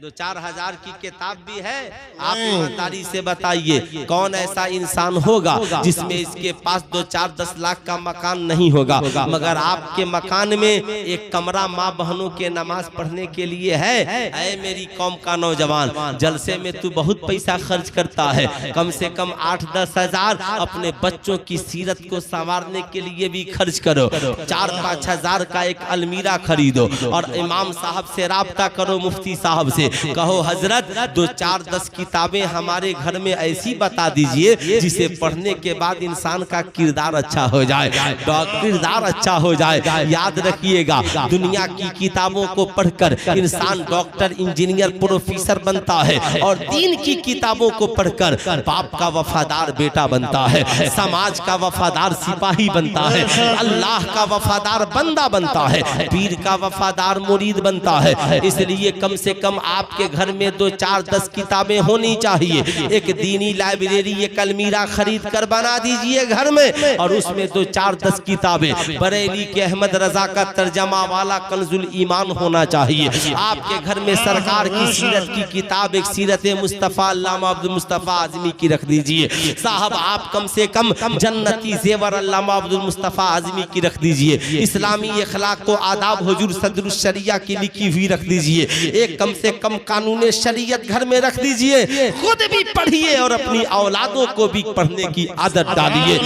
2-4 हजार की किताब भी है। आप ईमानदारी से बताइए, कौन ऐसा इंसान होगा जिसमें इसके पास 2-4-10 लाख का मकान नहीं होगा, मगर आपके मकान में एक कमरा माँ बहनों के नमाज पढ़ने के लिए है? ऐ मेरी कौम का नौजवान, जलसे में तू बहुत पैसा खर्च करता है, कम से कम 8-10 हजार अपने बच्चों की सीरत को संवारने के लिए भी खर्च करो। 4-5 हजार का एक अलमीरा खरीदो और इमाम साहब से राब्ता करो, मुफ्ती साहब से कहो, हजरत 2-4-10 किताबें हमारे घर में ऐसी बता दीजिए जिसे पढ़ने के बाद इंसान का किरदार अच्छा हो जाए, किरदार अच्छा हो जाए। याद रखिएगा, दुनिया की किताबों को पढ़कर इंसान डॉक्टर, इंजीनियर, प्रोफेसर बनता है, और दीन की किताबों को पढ़कर बाप का वफादार बेटा बनता है, समाज का वफादार सिपाही बनता है, अल्लाह का वफादार बंदा बनता है, पीर का वफादार मुरीद बनता है। इसलिए कम से कम आपके घर में 2-4-10 किताबें होनी चाहिए। एक दीनी लाइब्रेरी, एक अलमीरा खरीद कर बना दीजिए घर में, और उसमें 2-4-10 किताबें, बरेली के अहमद रजा का तर्जमा वाला कंजुल ईमान होना चाहिए। आपके घर में सरकार की सीरत की किताब, एक सीरत मुस्तफ़ा अल्लामा अब्दुल मुस्तफ़ा आज़मी की रख दीजिए साहब। आप कम से कम जन्नती ज़ेवर अल्लामा अब्दुल मुस्तफ़ा आज़मी की रख दीजिए। इस्लामी अखलाक को आदाब हुजूर सदरुस शरिया की लिखी हुई रख दीजिए। एक कम से कम कानून शरीयत घर में रख दीजिए, खुद भी पढ़िए और अपनी औलादों को भी पढ़ने की आदत डालिए।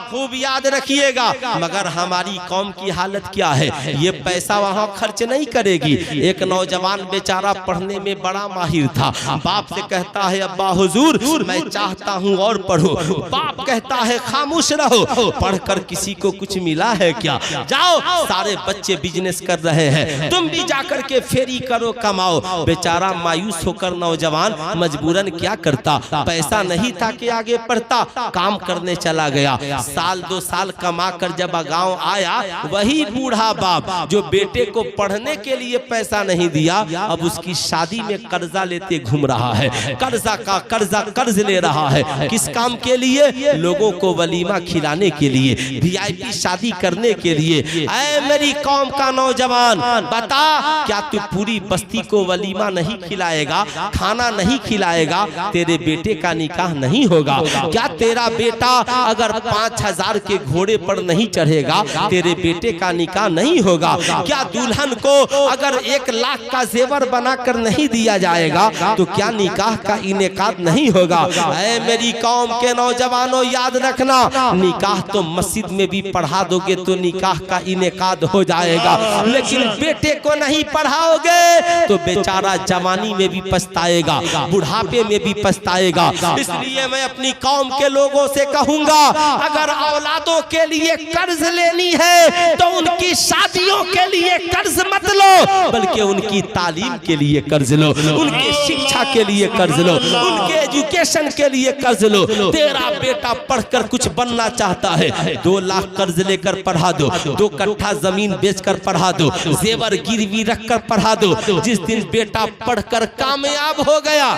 खूब याद रखिएगा। मगर हमारी कौम की हालत क्या है? ये पैसा वहाँ खर्च नहीं करेगी। एक नौजवान बेचारा पढ़ने में बड़ा माहिर था, बाप से कहता है, अब्बा हुजूर मैं चाहता हूँ और पढ़ो। बाप कहता है, खामोश रहो, पढ़कर किसी को कुछ मिला है क्या? जाओ, सारे बच्चे बिजनेस कर रहे हैं, तुम भी जाकर के फेरी करो, कमाओ। बेचारा मायूस होकर नौजवान मजबूरन क्या करता, पैसा नहीं था कि आगे पढ़ता, काम करने चला गया। 1-2 साल कमा कर जब गांव आया, वही बूढ़ा बाप जो बेटे को पढ़ने के लिए पैसा नहीं दिया, अब उसकी शादी में कर्जा लेते घूम रहा है, कर्ज ले रहा है। किस काम के लिए? लोगों को वलीमा खिलाने के लिए, VIP शादी करने के लिए। ऐ मेरी कौम का नौजवान, बता, क्या तू पूरी बस्ती को वलीमा नहीं खिलाएगा, खाना नहीं खिलाएगा, तेरे बेटे का निकाह नहीं होगा? क्या तेरा बेटा अगर 5,000 के घोड़े पर नहीं चढ़ेगा, तेरे बेटे का निकाह नहीं होगा? क्या दुल्हन को अगर 1 लाख का जेवर बनाकर नहीं दिया जाएगा, तो क्या निकाह का इनेकाद नहीं होगा? ऐ मेरी कौम के नौजवानों, याद रखना, निकाह तो मस्जिद में भी पढ़ा दोगे तो निकाह का इनेकाद हो जाएगा, लेकिन बेटे को नहीं पढ़ाओगे तो बेचारा जवानी में भी पछताएगा, बुढ़ापे में भी पछताएगा। इसलिए मैं अपनी कौम के लोगों से कहूंगा, अगर औलादों के लिए कर्ज लेनी है तो उनकी शादियों के लिए कर्ज मत लो, बल्कि उनकी तालीम के लिए कर्ज लो, उनकी शिक्षा के लिए कर्ज लो, उनके एजुकेशन के लिए कर्ज लो। तेरा बेटा पढ़कर कुछ बनना चाहता है, 2 लाख कर्ज लेकर पढ़ा दो, 2 कट्ठा जमीन बेचकर पढ़ा दो, जेवर गिरवी रखकर पढ़ा दो। जिस दिन बेटा पढ़कर कामयाब हो गया,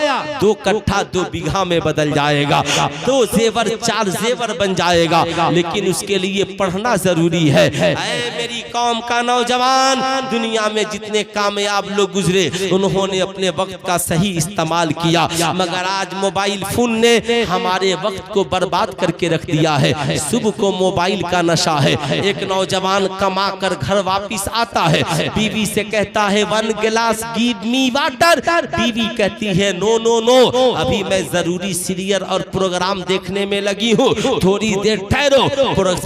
2 कट्ठा 2 बीघा में बदल जाएगा, 2 जेवर 4 जेवर बन जाएगा। जाएगा, लेकिन उसके लिए पढ़ना जरूरी है। ऐ मेरी कौम का नौजवान, दुनिया में जितने कामयाब लोग गुजरे उन्होंने अपने वक्त का सही इस्तेमाल किया, मगर आज मोबाइल फोन ने हमारे वक्त को बर्बाद करके रख दिया है। सुबह को मोबाइल का नशा है। एक नौजवान कमा कर घर वापिस आता है, बीवी से कहता है 1 गिलास गिव मी वाटर, बीवी कहती है नो नो नो, अभी मैं जरूरी सीरियल और प्रोग्राम देखने में लगी हूँ, थोड़ी देर ठहरो,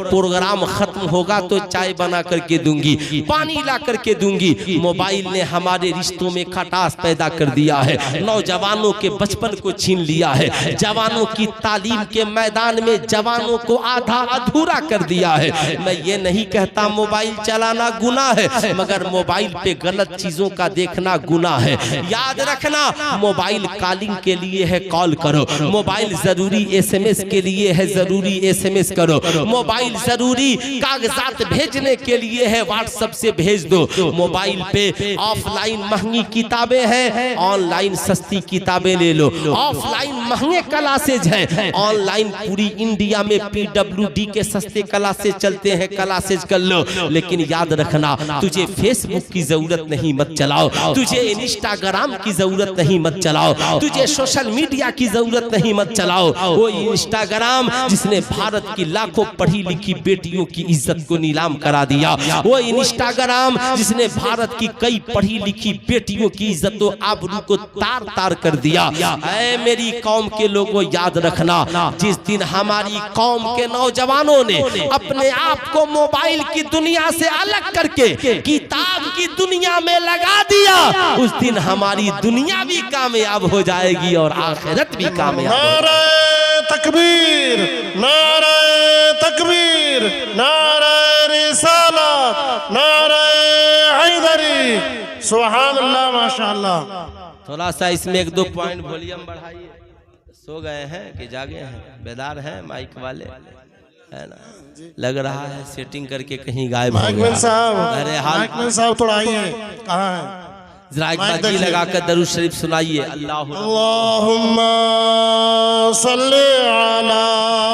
प्रोग्राम खत्म होगा तो चाय बना करके दूंगी, पानी ला करके दूंगी। मोबाइल ने हमारे रिश्तों में खटास पैदा कर दिया है, नौजवानों के बचपन को छीन लिया है, जवानों की तालीम के मैदान में जवानों को आधा अधूरा कर दिया है। मैं ये नहीं कहता मोबाइल चलाना गुनाह है, मगर मोबाइल पे गलत चीजों का देखना गुनाह है। याद रखना, मोबाइल कॉलिंग के लिए है, कॉल करो, मोबाइल जरूरी एसएमएस के लिए है, जरूरी एसएमएस करो, मोबाइल जरूरी कागजात भेजने के लिए है, व्हाट्सएप से भेज दो। मोबाइल पे ऑफलाइन महंगी किताबें हैं, ऑनलाइन सस्ती किताबें ले लो, ऑफलाइन महंगे क्लासेज हैं, ऑनलाइन पूरी इंडिया में PWD के सस्ते क्लासेज चलते हैं, क्लासेज कर लो। लेकिन याद रखना, तुझे फेसबुक की जरूरत नहीं, मत चलाओ, तुझे इंस्टाग्राम की जरूरत नहीं, मत चलाओ, तुझे सोशल मीडिया की जरूरत नहीं, मत चलाओ। वो इंस्टाग्राम जिसने भारत की लाखों पढ़ी लिखी बेटियों की इज्जत को नीलाम करा दिया, वो इंस्टाग्राम जिसने भारत की कई पढ़ी लिखी बेटियों की इज्जत और आबरू को तार तार कर दिया। ऐ मेरी कौम के लोगों, याद रखना, जिस दिन हमारी कौम के नौजवानों ने अपने आप को मोबाइल की दुनिया से अलग करके किताब की दुनिया में लगा दिया, उस दिन हमारी दुनिया भी कामयाब हो जाएगी और आखिरत भी कामयाब। नारे तकबीर, नारे तकबीर, नारे रिसालत, नारे हैदरी, सुभान अल्लाह, माशाअल्लाह। थोड़ा सा इसमें 1-2 पॉइंट वॉल्यूम बढ़ाइए। सो गए हैं कि जागे हैं? बेदार हैं माइक वाले, है ना? लग रहा है सेटिंग करके कहीं गायब हो गया। अरे हाल साहब थोड़ा आइए, कहाँ है? जरा एक बार जी लगाकर दरूद शरीफ सुनाइए। अल्लाहुम्मा सल्ली अला।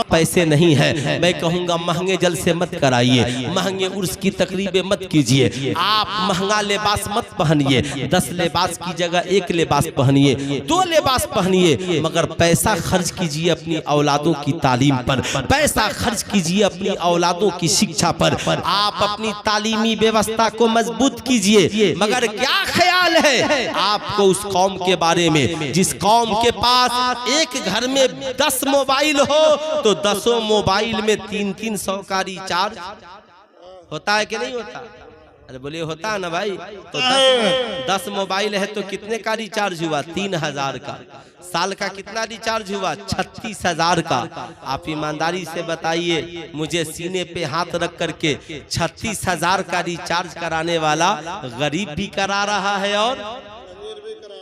पैसे नहीं है, मैं कहूँगा महंगे जल से मत कराइए, महंगे उर्स की तकरीबें मत कीजिए, आप महंगा लिबास मत पहनिए, 10 लिबास की जगह 1 लिबास पहनिए, 2 लिबास पहनिए, मगर पैसा खर्च कीजिए अपनी औलादों की तालीम पर, पैसा खर्च कीजिए अपनी औलादों की शिक्षा पर, आप अपनी तालीमी व्यवस्था को मजबूत कीजिए। मगर क्या ख्याल है आपको उस कौम के बारे में, जिस कौम के पास एक घर में 10 मोबाइल हो तो 10 मोबाइल में 300 का रिचार्ज होता है कि नहीं होता? अरे बोलिए होता है ना भाई। तो 10 मोबाइल है तो कितने का रिचार्ज हुआ? 3000 का। साल का कितना रिचार्ज हुआ? 36,000 का। आप ईमानदारी से बताइए, मुझे सीने पे हाथ रख करके 36,000 का रिचार्ज कराने वाला गरीब भी करा रहा है और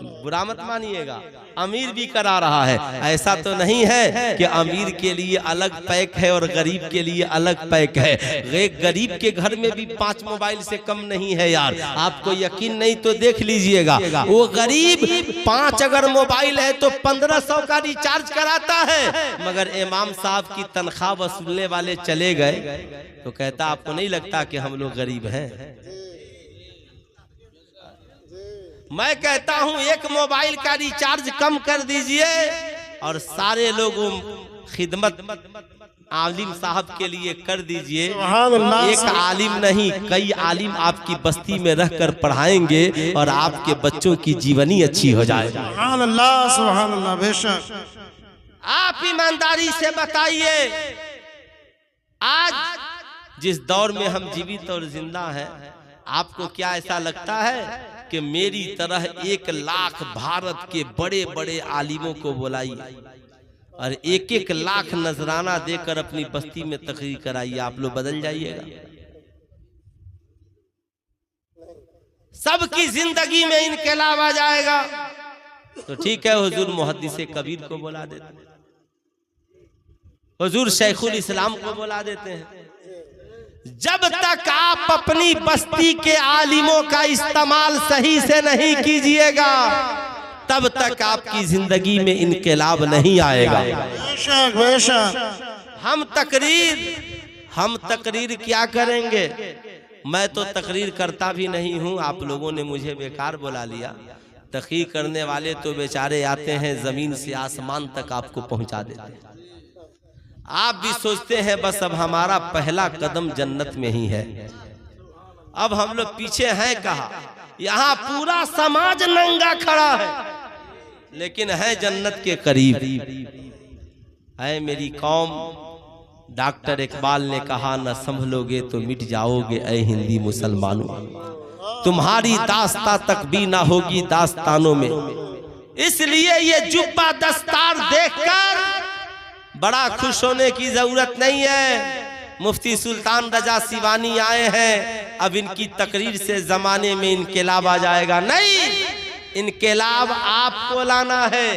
बुरा मत मानिएगा, अमीर भी करा रहा है। ऐसा तो नहीं है कि अमीर के लिए अलग पैक है और गरीब के लिए अलग पैक है। एक गरीब के घर में भी 5 मोबाइल से कम नहीं है यार। आपको यकीन नहीं तो देख लीजिएगा, वो गरीब 5 अगर मोबाइल है तो 1500 का रिचार्ज कराता है, मगर इमाम साहब की तनख्वाह वसूलने वाले चले गए तो कहता आपको नहीं लगता कि हम लोग गरीब हैं? मैं कहता हूं 1 मोबाइल का रिचार्ज कम कर दीजिए और सारे लोगों खिदमत आलिम साहब के लिए कर दीजिए। एक आलिम नहीं, कई आलिम आपकी बस्ती में रहकर पढ़ाएंगे और आपके बच्चों की जीवनी अच्छी हो जाएगी। सुभान अल्लाह, सुभान अल्लाह, बेशक। आप ईमानदारी से बताइए, आज जिस दौर में हम जीवित और जिंदा हैं, आपको क्या ऐसा लगता है कि मेरी तरह 1 लाख भारत के बड़े बड़े आलिमों को बुलाइए और 1-1 लाख नजराना देकर अपनी बस्ती में तकरीर कराइए, आप लोग बदल जाइएगा? सबकी जिंदगी में इनकलाब आ जाएगा। तो ठीक है, हुजूर मुहद्दिसे कबीर को बुला देते हैं, हुजूर शेखुल इस्लाम को बुला देते हैं। जब तक आप अपनी बस्ती के आलिमों का इस्तेमाल सही से नहीं कीजिएगा, तब तक आपकी जिंदगी में इनकलाब नहीं आएगा। बेशक बेशक। हम तकरीर क्या करेंगे। मैं तो तकरीर करता भी नहीं हूँ, आप लोगों ने मुझे बेकार बुला लिया। तकरीर करने वाले तो बेचारे आते हैं जमीन से आसमान तक आपको पहुंचा देते हैं। आप भी सोचते हैं बस अब हमारा पहला कदम जन्नत में ही है, अब हम लोग पीछे हैं कहाँ। यहाँ पूरा समाज नंगा खड़ा है, लेकिन है जन्नत के करीब। है मेरी कौम, डॉक्टर इकबाल ने कहा, न संभलोगे तो मिट जाओगे ऐ हिंदी मुसलमानों, तुम्हारी दास्तां तक भी ना होगी दास्तानों में। इसलिए ये जुब्बा दस्तार देखकर बड़ा खुश होने की जरूरत नहीं है। मुफ्ती सुल्तान रजा सिवानी आए हैं, अब इनकी तकरीर से जमाने में इनकलाब आ जाएगा। नहीं, इनकलाब आपको लाना है।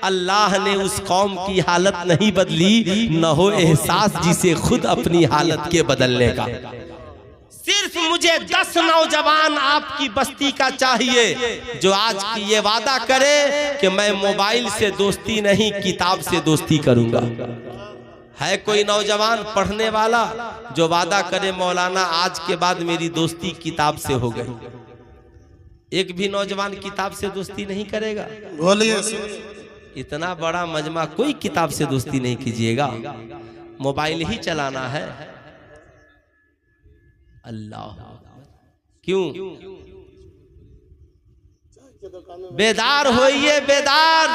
अल्लाह ने उस कौम की हालत नहीं बदली, न हो एहसास जिसे खुद अपनी हालत के बदलने का। सिर्फ मुझे 10 नौजवान आपकी बस्ती का चाहिए जो आज की ये वादा करे कि मैं मोबाइल से दोस्ती नहीं किताब से दोस्ती करूंगा। है कोई नौजवान पढ़ने वाला जो वादा करे मौलाना आज के बाद मेरी दोस्ती किताब से हो गई? एक भी नौजवान किताब से दोस्ती नहीं करेगा। बोलिए। इतना बड़ा मजमा, कोई किताब से दोस्ती नहीं कीजिएगा, मोबाइल ही चलाना है। अल्लाह, क्यों? बेदार होइए, बेदार।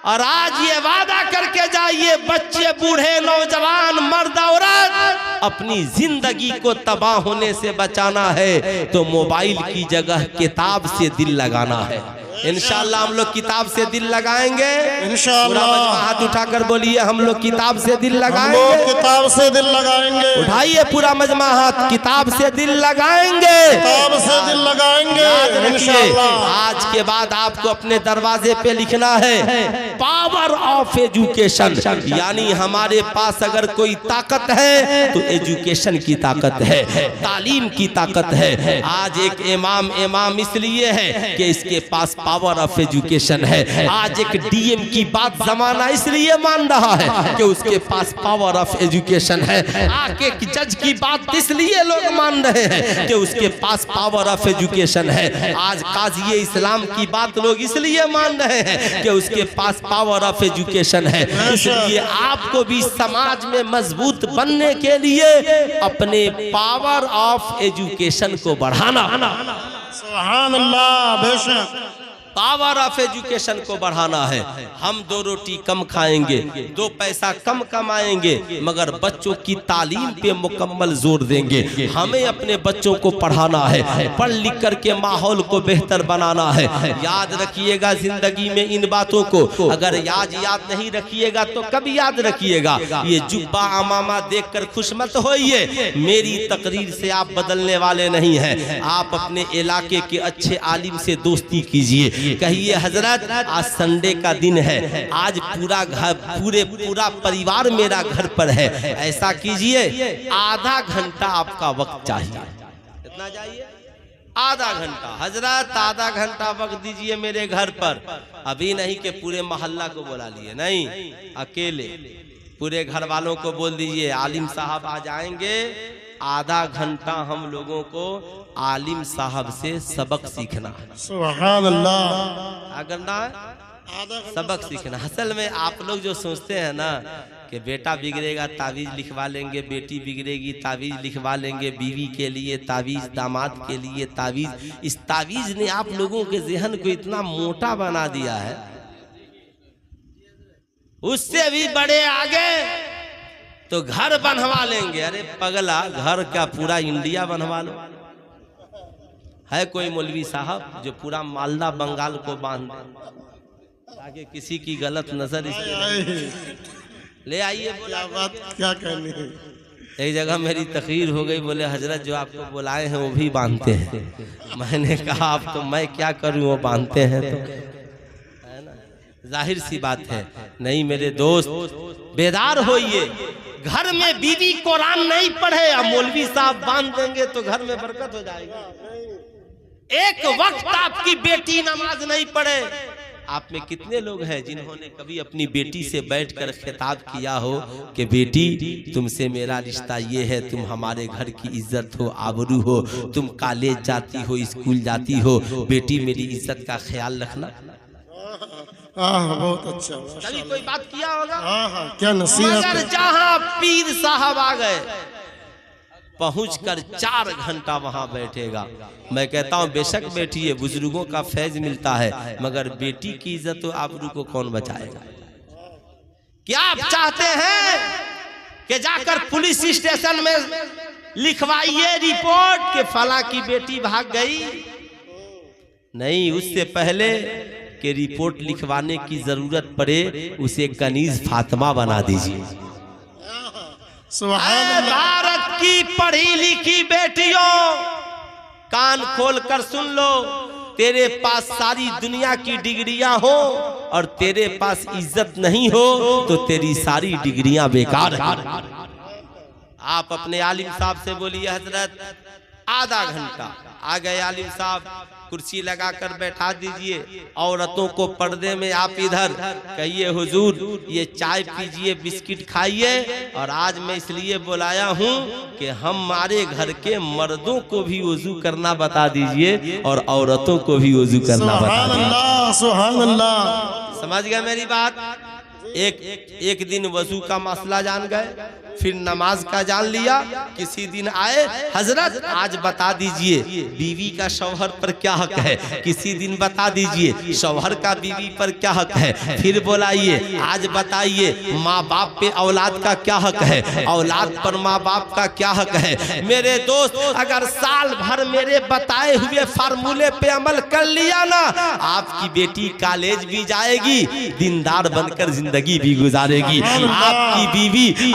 और आज ये वादा करके जाइए, बच्चे बूढ़े नौजवान मर्द औरत, अपनी जिंदगी को तबाह होने से बचाना है तो मोबाइल की जगह किताब से दिल लगाना है। इंशाअल्लाह हम लोग किताब से दिल लगाएंगे। इंशाअल्लाह हाथ उठाकर बोलिए, हम लोग किताब से दिल लगाएंगे। किताब से दिल लगाएंगे। उठाइए पूरा मजमा हाथ, किताब से दिल लगाएंगे, किताब से दिल लगाएंगे। इंशाअल्लाह आज के बाद आपको अपने दरवाजे पे लिखना है पावर ऑफ एजुकेशन, यानी हमारे पास अगर कोई ताकत है तो एजुकेशन की ताकत है, तालीम की ताकत है। आज एक इमाम इसलिए है कि इसके पास पावर ऑफ एजुकेशन है। आज एक डीएम की बात जमाना इसलिए मान रहा है कि उसके पास पावर ऑफ एजुकेशन है। आके जज की बात इसलिए लोग मान रहे हैं कि उसके पास पावर ऑफ एजुकेशन है। आज काजी इस्लाम की बात लोग इसलिए मान रहे हैं कि उसके पास पावर ऑफ एजुकेशन है। इसलिए आपको भी समाज में मजबूत बनने के लिए अपने पावर ऑफ एजुकेशन को बढ़ाना। सुभान अल्लाह, बेशक पावर ऑफ एजुकेशन को बढ़ाना है। हम 2 रोटी कम खाएंगे, 2 पैसा कम कमाएंगे, मगर बच्चों की तालीम पे मुकम्मल जोर देंगे। हमें अपने बच्चों को पढ़ाना है, पढ़ लिख करके माहौल को बेहतर बनाना है। याद रखिएगा जिंदगी में इन बातों को, अगर याद नहीं रखिएगा तो कभी याद रखिएगा। ये जुब्बा अमामा देखकर खुश मत होइए, मेरी तकरीर से आप बदलने वाले नहीं हैं। आप अपने इलाके के अच्छे आलिम से दोस्ती कीजिए। कहिए हजरत आज संडे का दिन है, आज पूरा परिवार मेरा घर पर है। ऐसा कीजिए, आधा घंटा आपका वक्त चाहिए। कितना चाहिए? आधा घंटा। हजरत आधा घंटा वक्त दीजिए मेरे घर पर। अभी नहीं कि पूरे मोहल्ला को बुला लिए, नहीं, अकेले पूरे घर वालों को बोल दीजिए आलिम साहब आ जाएंगे। आधा घंटा हम लोगों को आलिम साहब से सबक सीखना है। सुभान अल्लाह, अगर ना सबक सीखना। असल में आप लोग जो सोचते हैं ना कि बेटा बिगड़ेगा तावीज लिखवा लेंगे, बेटी बिगड़ेगी तावीज लिखवा लेंगे, बीवी के लिए तावीज, दामाद के लिए तावीज, इस तावीज ने आप लोगों के जहन को इतना मोटा बना दिया है। उससे भी बड़े आगे तो घर बनवा लेंगे। अरे पगला, घर का पूरा इंडिया बनवा लो। है कोई मौलवी साहब जो पूरा मालदा बंगाल को बांध दे ताकि किसी की गलत नजर ले आइए। क्या कहनी है। एक जगह मेरी तकरीर हो गई, बोले हजरत जो आपको बुलाए हैं वो भी बांधते हैं। मैंने कहा आप तो मैं क्या करूं, वो बांधते हैं तो है ना, जाहिर सी बात है। नहीं मेरे दोस्त, बेदार होइए। घर में बीवी कुरान नहीं पढ़े, अब मौलवी साहब बांध देंगे तो घर में बरकत हो जाएगी। एक वक्त आपकी बेटी नमाज नहीं पढ़े, आप में कितने लोग हैं जिन्होंने कभी अपनी बेटी से बैठकर खिताब किया हो कि बेटी तुमसे मेरा रिश्ता ये है, तुम हमारे घर की इज्जत हो, आबरू हो, तुम कॉलेज जाती हो, स्कूल जाती हो, बेटी मेरी इज्जत का ख्याल रखना। हाँ बहुत अच्छा। कभी कोई बात किया होगा? हाँ क्या नसीहत। मगर जहाँ पीर साहब आ गए पहुंचकर 4 घंटा वहां बैठेगा। मैं कहता हूं बेशक बैठिए, बुजुर्गों का फैज मिलता है, मगर बेटी की इज्जत और आबरू को कौन बचाएगा? क्या आप चाहते हैं कि जाकर पुलिस स्टेशन में लिखवाइए रिपोर्ट कि फला की बेटी भाग गई? नहीं, उससे पहले कि रिपोर्ट लिखवाने की जरूरत पड़े उसे कनीज फातिमा बना दीजिए। भारत की पढ़ी लिखी बेटियों, कान खोल कर सुन लो, तेरे पास सारी दुनिया की डिग्रियां हो और तेरे पास इज्जत नहीं हो तो तेरी सारी डिग्रियां बेकार हैं। आप अपने आलिम साहब से बोलिए हजरत आधा घंटा, आ गए आलिम साहब, कुर्सी लगाकर बैठा दीजिए, औरतों को पर्दे में आप इधर कहिए हुजूर ये चाय पीजिए, बिस्किट खाइए, और आज मैं इसलिए बुलाया हूँ कि हमारे घर के मर्दों को भी वजू करना बता दीजिए और औरतों को भी वजू करना बता दीजिए। सुभान अल्लाह। समझ गए मेरी बात? एक दिन वजू का मसला जान गए, फिर नमाज का जान लिया। किसी दिन आए हजरत आज बता दीजिए बीवी का शौहर पर क्या हक है, किसी दिन बता दीजिए शौहर का बीवी पर क्या हक है, फिर बोलाइए आज बताइए माँ बाप पे औलाद का क्या हक है, औलाद पर माँ बाप का क्या हक है। मेरे दोस्त अगर साल भर मेरे बताए हुए फार्मूले पे अमल कर लिया ना, आपकी बेटी कॉलेज भी जाएगी, दीनदार बनकर जिंदगी भी गुजारेगी,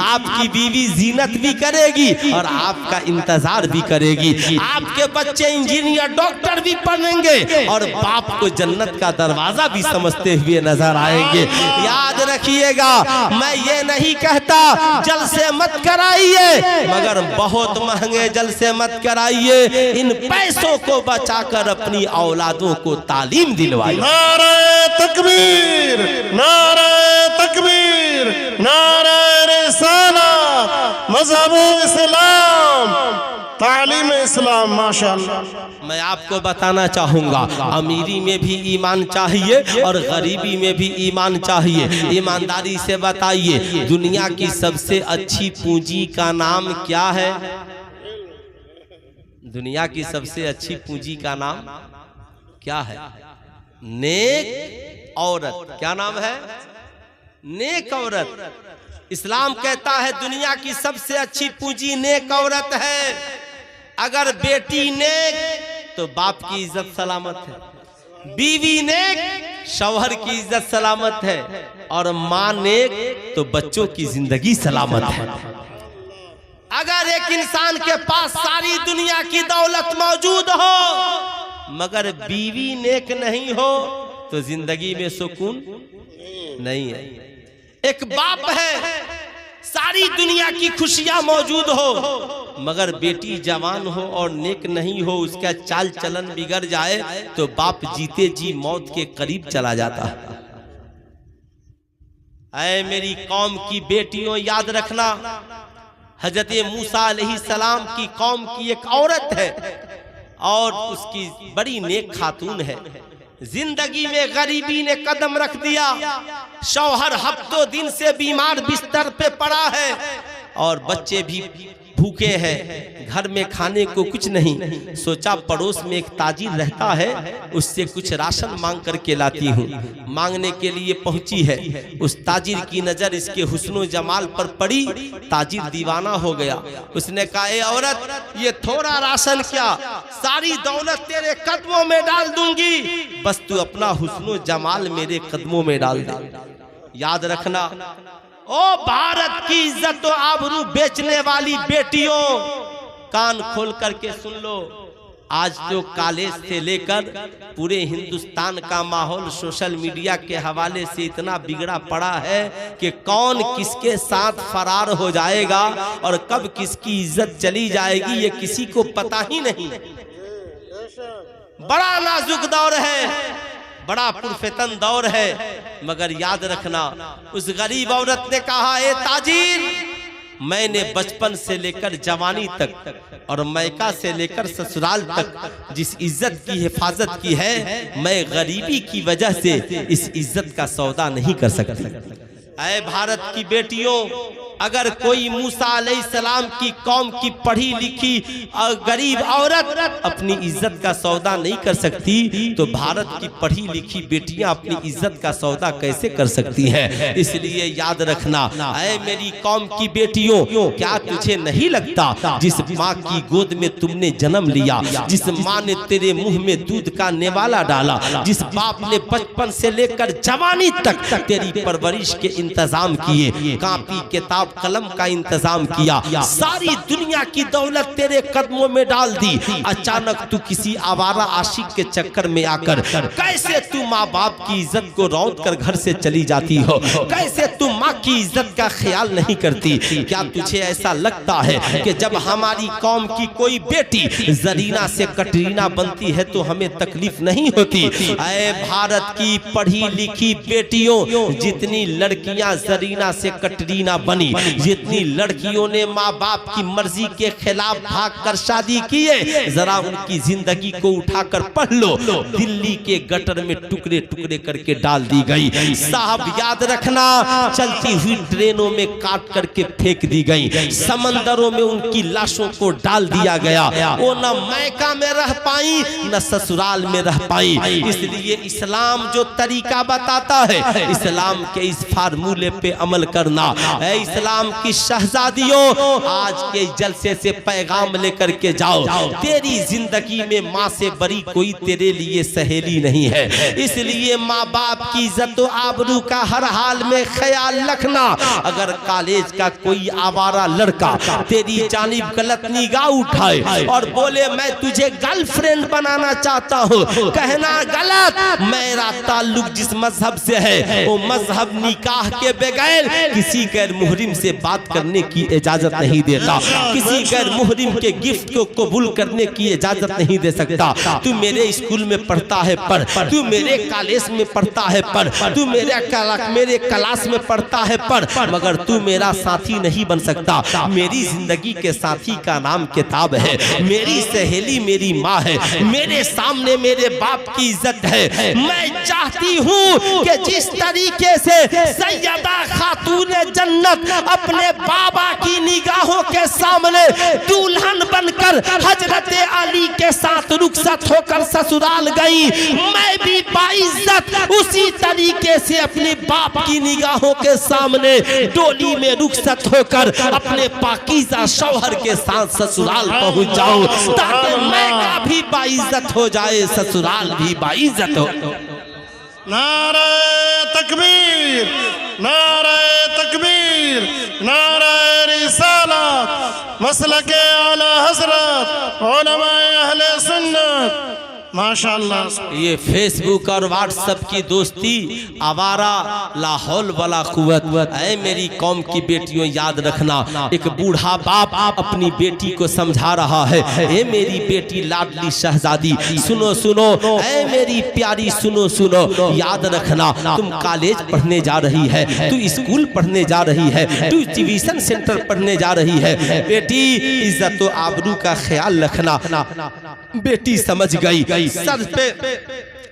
आपकी बीवी जीनत भी करेगी और आपका इंतजार भी करेगी, आपके बच्चे इंजीनियर डॉक्टर भी बनेंगे और बाप को जन्नत का दरवाजा भी समझते हुए नजर आएंगे। याद रखिएगा, मैं ये नहीं कहता जलसे मत कराइए, मगर बहुत महंगे जलसे मत कराइए, इन पैसों को बचाकर अपनी औलादों को तालीम दिलवाइए। नारे तकबीर, नारे तकबीर, नारे रिसालत, मज़हब इस्लाम, तालीम इस्लाम। माशाअल्लाह। मैं आपको बताना चाहूंगा, अमीरी में भी ईमान चाहिए और गरीबी में भी ईमान चाहिए। ईमानदारी से बताइए दुनिया की सबसे अच्छी पूंजी का नाम क्या है? दुनिया की सबसे अच्छी पूंजी का नाम क्या है? नेक औरत। क्या नाम है? नेक औरत। इस्लाम कहता है दुनिया की सबसे अच्छी पूंजी नेक औरत है। अगर बेटी नेक तो बाप की इज्जत सलामत है, बीवी नेक शौहर की इज्जत सलामत है, और माँ नेक तो बच्चों की जिंदगी सलामत है। अगर एक इंसान के पास सारी दुनिया की दौलत मौजूद हो मगर बीवी नेक नहीं हो तो जिंदगी में सुकून नहीं है। एक बाप है सारी दुनिया की खुशियां मौजूद हो मगर बेटी जवान हो और नेक नहीं हो, उसका चाल चलन बिगड़ जाए तो बाप जीते जी मौत के करीब चला जाता है। ऐ मेरी कौम की बेटियों, याद रखना हजरत मूसा अलैहिस्सलाम की कौम की एक औरत है और उसकी बड़ी नेक खातून है। जिंदगी में गरीबी ने कदम रख दिया, शौहर हफ्तों दिन से बीमार बिस्तर पे पड़ा है और बच्चे भी भूखे हैं, घर में खाने को कुछ नहीं। सोचा पड़ोस में एक ताजिर रहता है, उससे कुछ राशन मांग करके लाती हूँ। मांगने के लिए पहुंची है, उस ताजिर की नजर इसके हुस्नो जमाल पर पड़ी, ताजिर दीवाना हो गया। उसने कहा ए औरत, ये थोड़ा राशन क्या, सारी दौलत तेरे कदमों में डाल दूंगी, बस तू अपना हुस्नो जमाल मेरे कदमों में डाल दे। याद रखना, ओ भारत की इज्जत और आबरू बेचने वाली बेटियों, कान खोल करके सुन लो। आज तो कॉलेज से लेकर पूरे हिंदुस्तान का माहौल सोशल मीडिया के हवाले से इतना बिगड़ा पड़ा है कि कौन किसके साथ फरार हो जाएगा और कब किसकी इज्जत चली जाएगी ये किसी को पता ही नहीं। बड़ा नाजुक दौर है। बड़ा पुरफेतन दौर है, मगर याद रखना उस गरीब औरत ने कहा, ए ताजीर, मैंने बचपन से लेकर जवानी तक और मैका से लेकर ससुराल तक जिस इज्जत की हिफाजत की है, मैं गरीबी की वजह से इस इज्जत का सौदा नहीं कर सकती। ऐ भारत की बेटियों, अगर कोई मूसा अलैहिस्सलाम की कौम की पढ़ी लिखी और गरीब औरत अपनी इज्जत का सौदा नहीं कर सकती, तो भारत की पढ़ी लिखी बेटियां अपनी इज्जत का सौदा कैसे कर सकती हैं? इसलिए याद रखना, ऐ मेरी कौम की बेटियों, क्या तुझे नहीं लगता जिस माँ की गोद में तुमने जन्म लिया, जिस माँ ने तेरे मुंह में दूध का नेवाला डाला, जिस बाप ने बचपन से लेकर जवानी तक तेरी परवरिश के इंतजाम किए, कापी किताब कलम का इंतजाम किया, सारी दुनिया की दौलत तेरे कदमों में डाल दी, अचानक तू किसी आवारा आशिक के चक्कर में आकर कैसे तू माँ बाप की इज्जत को रौंद कर घर से चली जाती हो? कैसे तू माँ की इज्जत का ख्याल नहीं करती? क्या तुझे ऐसा लगता है कि जब हमारी कौम की कोई बेटी जरीना से कटरीना बनती है तो हमें तकलीफ नहीं होती? ऐ भारत की पढ़ी लिखी बेटियों, जितनी लड़कियां जरीना से कटरीना बनी, जितनी लड़कियों ने माँ बाप की मर्जी के खिलाफ भागकर शादी किए, जरा उनकी जिंदगी को उठाकर पढ़ लो, दिल्ली के गटर में टुकड़े टुकड़े करके डाल दी गई। साहब याद रखना, चलती हुई ट्रेनों में काट करके फेंक दी गई, समंदरों में उनकी लाशों को डाल दिया गया। वो न मैका में रह पाई न ससुराल में रह पाई। इसलिए इस्लाम जो तरीका बताता है, इस्लाम के इस फार्मूले पे अमल करना। इस्लाम की शहजादियों, आज के जलसे से पैगाम लेकर के जाओ, तेरी जिंदगी में माँ से बड़ी कोई तेरे लिए सहेली नहीं है। इसलिए माँ बाप की इज्जत और आबरू का हर हाल में ख्याल रखना। अगर कॉलेज का कोई आवारा लड़का तेरी जानिब गलत निगाह उठाए और बोले मैं तुझे गर्लफ्रेंड बनाना चाहता हूँ, कहना गलत। मेरा ताल्लुक जिस मजहब से है वो मजहब निकाह के बगैर किसी गैर मुहरिम से बात करने की इजाजत नहीं देता, किसी गैर मुहरिम के गिफ्ट को कबूल करने की इजाजत नहीं दे सकता। तू मेरे स्कूल में पढ़ता है पढ़, तू मेरे कॉलेज में पढ़ता है पढ़, तू मेरे क्लास में पढ़ता है पढ़, मगर तू मेरा साथी नहीं बन सकता। मेरी जिंदगी के साथी का नाम किताब है, मेरी सहेली मेरी माँ है, मेरे सामने मेरे बाप की इज्जत है। मैं चाहती हूँ कि जिस तरीके से सैयदा खातून जन्नत अपने बाबा की निगाहों के सामने दुल्हन बनकर हजरत अली के साथ रुखसत होकर ससुराल गई, मैं भी बाइज्जत उसी तरीके से अपने बाप की निगाहों के सामने डोली में रुखसत होकर अपने पाकीज़ा शौहर के साथ ससुराल पहुंच जाऊं, ताकि मैं का भी बाइज्जत हो जाए, ससुराल भी बाइज्जत हो। नारे तकबीर, नारे तकबीर, नारे रिसालत, मसलके आला हज़रत उलमाए अहले सुन्नत। माशाअल्लाह। ये फेसबुक और व्हाट्सएप की दोस्ती आवारा लाहौल वाला कुव्वत। ऐ मेरी कौम की बेटियों, याद रखना, एक बूढ़ा बाप अपनी बेटी को समझा रहा है, ऐ मेरी बेटी लाडली शहजादी सुनो सुनो, ऐ मेरी प्यारी सुनो सुनो, याद रखना तुम कॉलेज पढ़ने जा रही है, तू स्कूल पढ़ने जा रही है, तू ट्यूशन सेंटर पढ़ने जा रही है, बेटी इज्जत और आबरू का ख्याल रखना। बेटी समझ गई, सर पे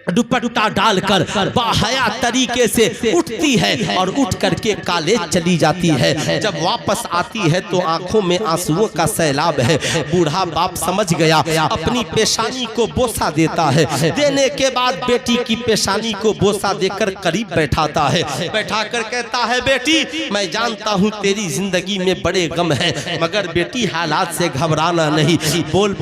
दुपट्टा डालकर बाहया तरीके से उठती है और उठ करके कॉलेज चली जाती है। जब वापस आती है तो आंखों में आंसुओं का सैलाब है। बूढ़ा बाप समझ गया, अपनी पेशानी को बोसा देता है। देने के बाद बेटी की पेशानी को बोसा देकर करीब बैठाता है, बैठाकर कहता है, बेटी मैं जानता हूँ तेरी जिंदगी में बड़े गम है, मगर बेटी हालात से घबराना नहीं। बोल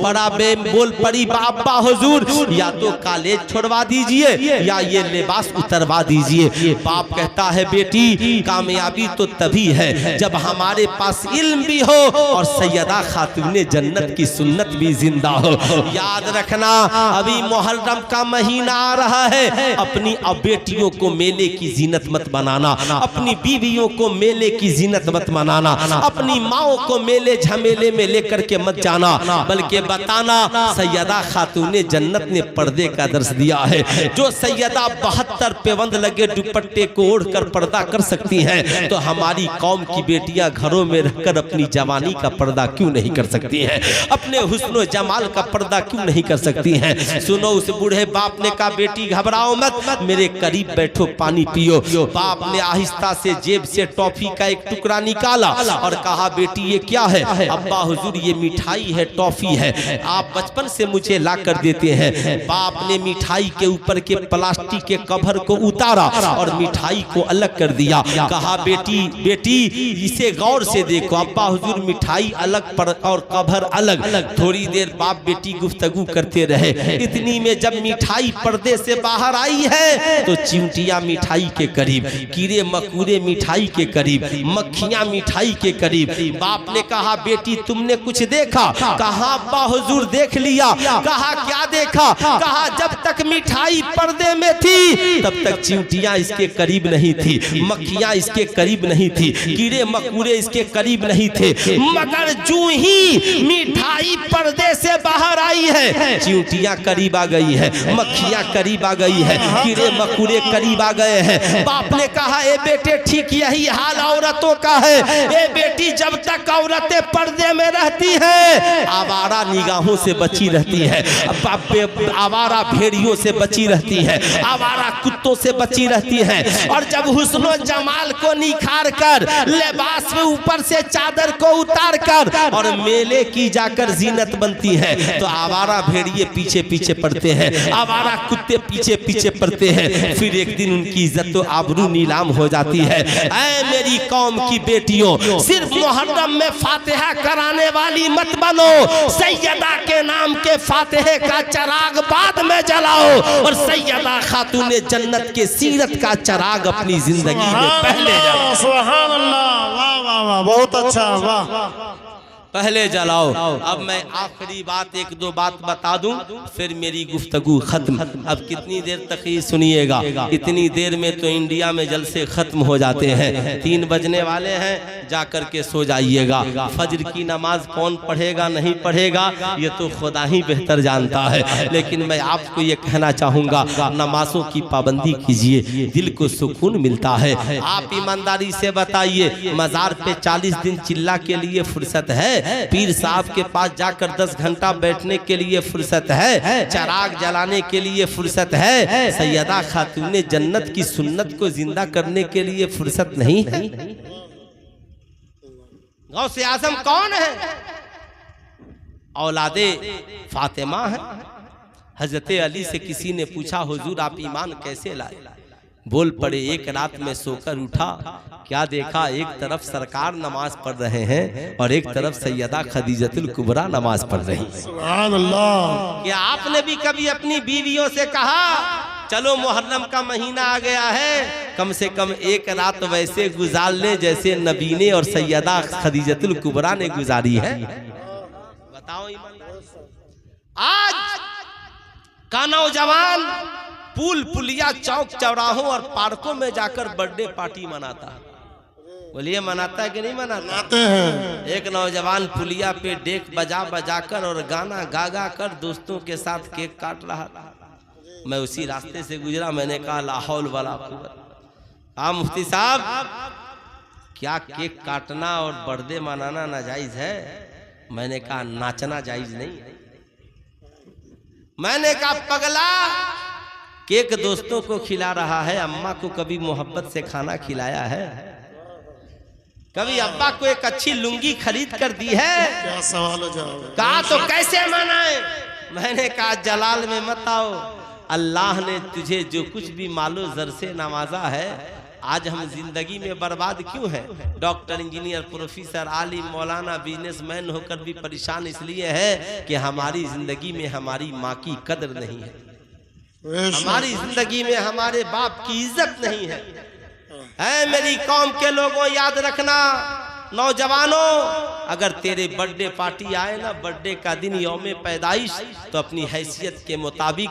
पड़ी बाबा हुजूर, या तो कॉलेज छोड़वा दीजिए या ये लिबास उतरवा दीजिए। बाप कहता है, बेटी कामयाबी तो तभी है जब हमारे पास इल्म भी हो और सैयदा खातूने जन्नत की सुन्नत भी जिंदा हो। याद रखना, अभी मुहर्रम का महीना आ रहा है, अपनी बेटियों को मेले की जीनत मत बनाना, अपनी बीवियों को मेले की जीनत मत बनाना, अपनी माओ को मेले झमेले में लेकर के मत जाना, बल्कि बताना सैयदा सैयदा खातूने जन्नत ने पर्दे का दर्श दिया है। जो सैयदा 72 पेवंद लगे दुपट्टे को ओढ़कर पर्दा कर सकती हैं, तो हमारी कौम की बेटियां घरों में रहकर अपनी जवानी का पर्दा क्यों नहीं कर सकती हैं, अपने हुस्न जमाल का पर्दा क्यों नहीं कर सकती हैं। सुनो, उस बूढ़े बाप ने कहा बेटी घबराओ मत, मेरे करीब बैठो, पानी पियो। बाप ने आहिस्ता से जेब से टॉफी का एक टुकड़ा निकाला और कहा बेटी ये क्या है? अब्बा हुजूर ये मिठाई है, टॉफी है, आप बचपन से मुझे ला कर देते हैं। बाप ने मिठाई के ऊपर के प्लास्टिक के कवर को उतारा और मिठाई को अलग कर दिया। कहा बेटी बेटी इसे गौर से देखो। अब्बा हुजूर मिठाई अलग पर और कवर अलग। थोड़ी देर बाप बेटी गुफ्तगू करते रहे। इतनी में जब मिठाई पर्दे से बाहर आई है तो चिमटियां मिठाई के करीब, कीड़े मकोड़े मिठाई के करीब, मक्खियां मिठाई के करीब। बाप ने कहा बेटी तुमने कुछ देखा? कहा अब्बा हुजूर देख लिया। कहा क्या देखा? कहा जब तक मिठाई पर्दे में थी तब तक चिमटियां इसके करीब नहीं थी, मक्खियां इसके करीब नहीं थी, कीड़े मकोड़े इसके करीब नहीं थे, मगर जूं ही मिठाई पर्दे से बाहर आई है चिमटियां करीब आ गई है, मक्खियां करीब आ गई है, कीड़े मकोड़े करीब आ गए हैं। बाप ने कहा ए बेटे ठीक यही हाल औरतों का है। ए बेटी जब तक औरतें पर्दे में रहती हैं आवारा निगाहों से बची रहती है, आवारा भेड़ियों से बची रहती है, आवारा कुत्तों से बची रहती है। और जब हुस्न जमाल को निखार कर, लिबास में ऊपर से चादर को उतार कर और मेले की जाकर जीनत बनती है तो आवारा भेड़िए पीछे पीछे पड़ते हैं, आवारा कुत्ते पीछे पीछे पड़ते हैं। फिर एक दिन उनकी इज्जत तो आबरू नीलाम हो जाती है। ऐ मेरी कौम की बेटियों, सिर्फ मुहर्रम में फातिहा कराने वाली मत बनो, सैयदा के नाम के फातिहे का चराग बाद में जलाओ और सैयदा खातूने जन्नत के सीरत का चराग अपनी जिंदगी में पहले जलाओ। सुभान अल्लाह, वाह वाह वाह, बहुत अच्छा, वाह। पहले जलाओ। अब मैं आखिरी बात एक दो बात बता दूं फिर मेरी गुफ्तगू खत्म। अब कितनी देर तक ये सुनिएगा? इतनी देर में तो इंडिया में जलसे खत्म हो जाते हैं। 3 बजने वाले हैं, जाकर के सो जाइएगा। फजर की नमाज कौन पढ़ेगा नहीं पढ़ेगा ये तो खुदा ही बेहतर जानता है, लेकिन मैं आपको ये कहना चाहूँगा नमाजों की पाबंदी कीजिए, दिल को सुकून मिलता है। आप ईमानदारी से बताइए मज़ार पे 40 दिन चिल्ला के लिए फुर्सत है? पीर साहब के पास जाकर 10 घंटा बैठने के लिए फुर्सत है? चराग जलाने के लिए फुर्सत है? सैयदा खातूने जन्नत की सुन्नत को जिंदा करने के लिए फुर्सत नहीं है? गौसे आज़म कौन है? औलादे फातिमा है। हजरत अली से किसी ने पूछा हुजूर आप ईमान कैसे लाए? बोल पड़े एक रात में सोकर उठा, क्या देखा एक तरफ सरकार नमाज पढ़ रहे हैं और एक तरफ सैयदा खदीजतुल कुबरा नमाज पढ़ रही हैं। सुभान अल्लाह। क्या आपने भी कभी अपनी बीवियों से कहा चलो मुहर्रम का महीना आ गया है, कम से कम एक रात वैसे गुजार ले जैसे नबी ने और सैयदा खदीजतुल कुबरा ने गुजारी है? बताओ आज का नौजवान पुल पुलिया चौक चौराहों और पार्कों में जाकर बर्थडे पार्टी मनाता है। बोलिए मनाता है कि नहीं मनाता? मनाते हैं। एक नौजवान पुलिया पे डेक बजा बजा कर और गाना गा गा कर दोस्तों के साथ केक काट रहा था। मैं उसी रास्ते से गुजरा, मैंने कहा ला हौल वला कुव्वत। हाँ मुफ्ती साहब, क्या केक काटना और बर्थडे मनाना नाजायज है? मैंने कहा नाचना जायज नहीं। मैंने कहा पगला, केक दोस्तों को खिला रहा है, अम्मा को कभी मोहब्बत से खाना खिलाया है? कभी अब्बा को एक अच्छी लुंगी खरीद कर दी है? क्या सवाल हो जाओगे? कहा तो कैसे मनाए? मैंने कहा जलाल में मत आओ, अल्लाह ने तुझे जो कुछ भी मालो जर से नवाजा है, आज हम जिंदगी में बर्बाद क्यों हैं? डॉक्टर, इंजीनियर, प्रोफेसर, आलिम, मौलाना, बिजनेसमैन होकर भी परेशान इसलिए है कि हमारी जिंदगी में हमारी माँ की कदर नहीं है, हमारी जिंदगी में हमारे बाप की इज्जत नहीं है। ऐ मेरी कौम के लोगों याद रखना, नौजवानों, अगर तेरे बर्थडे पार्टी आए ना, बर्थडे का दिन यौमे पैदाइश, तो अपनी हैसियत के मुताबिक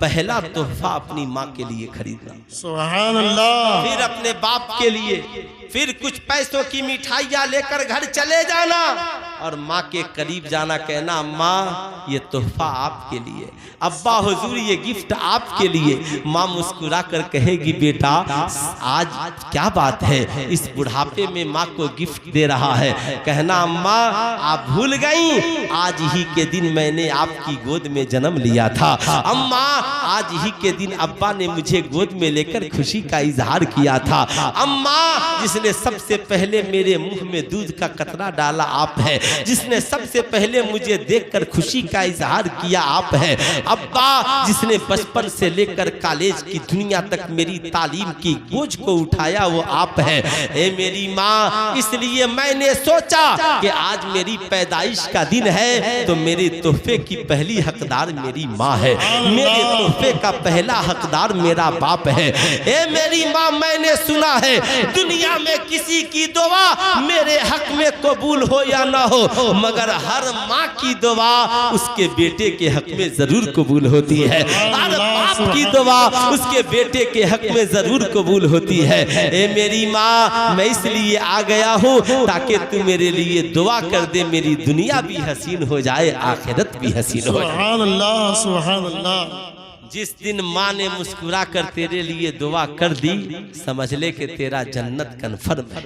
पहला तोहफा अपनी माँ के लिए खरीदना, सुभान अल्लाह, फिर अपने बाप के लिए, फिर कुछ पैसों की मिठाइयाँ लेकर घर चले जाना। और माँ के करीब जाना, कहना अम्मा ये तोहफा आपके लिए, अब्बा हुजूर ये गिफ्ट आपके लिए। माँ मुस्कुरा कर कहेगी बेटा आज क्या बात है, इस बुढ़ापे में माँ को गिफ्ट दे रहा है। कहना अम्मा आप भूल गई, आज ही के दिन मैंने आपकी गोद में जन्म लिया था। अम्मा आज ही के दिन अब्बा ने मुझे गोद में लेकर खुशी का इजहार किया था। अम्मा जिसने सबसे पहले मेरे मुंह में दूध का कतरा डाला आप है, जिसने सबसे पहले मुझे देखकर खुशी का इजहार किया आप है। अब्बा जिसने बचपन से लेकर कॉलेज की दुनिया तक मेरी तालीम की बोझ को उठाया वो आप है। ए मेरी माँ, इसलिए मैंने सोचा कि आज मेरी पैदाइश का दिन है तो मेरे तोहफे की पहली हकदार मेरी माँ है, मेरे तोहफे का पहला हकदार मेरा बाप है। ए मेरी माँ, मैंने सुना है दुनिया में किसी की दुआ मेरे हक में कबूल हो या ना हो, मगर हर माँ की दुआ उसके बेटे के हक में जरूर कबूल होती है। हर बाप की दुआ उसके बेटे के हक में जरूर कबूल होती है। ए मेरी माँ, मैं इसलिए आ गया हूँ ताकि तू मेरे लिए दुआ कर दे, मेरी दुनिया भी हसीन हो जाए, आखिरत भी हसीन हो जाए। सुभान अल्लाह, सुभान अल्लाह। जिस दिन माँ ने मुस्कुरा कर तेरे लिए दुआ कर दी, समझ ले कि तेरा जन्नत कन्फर्म है।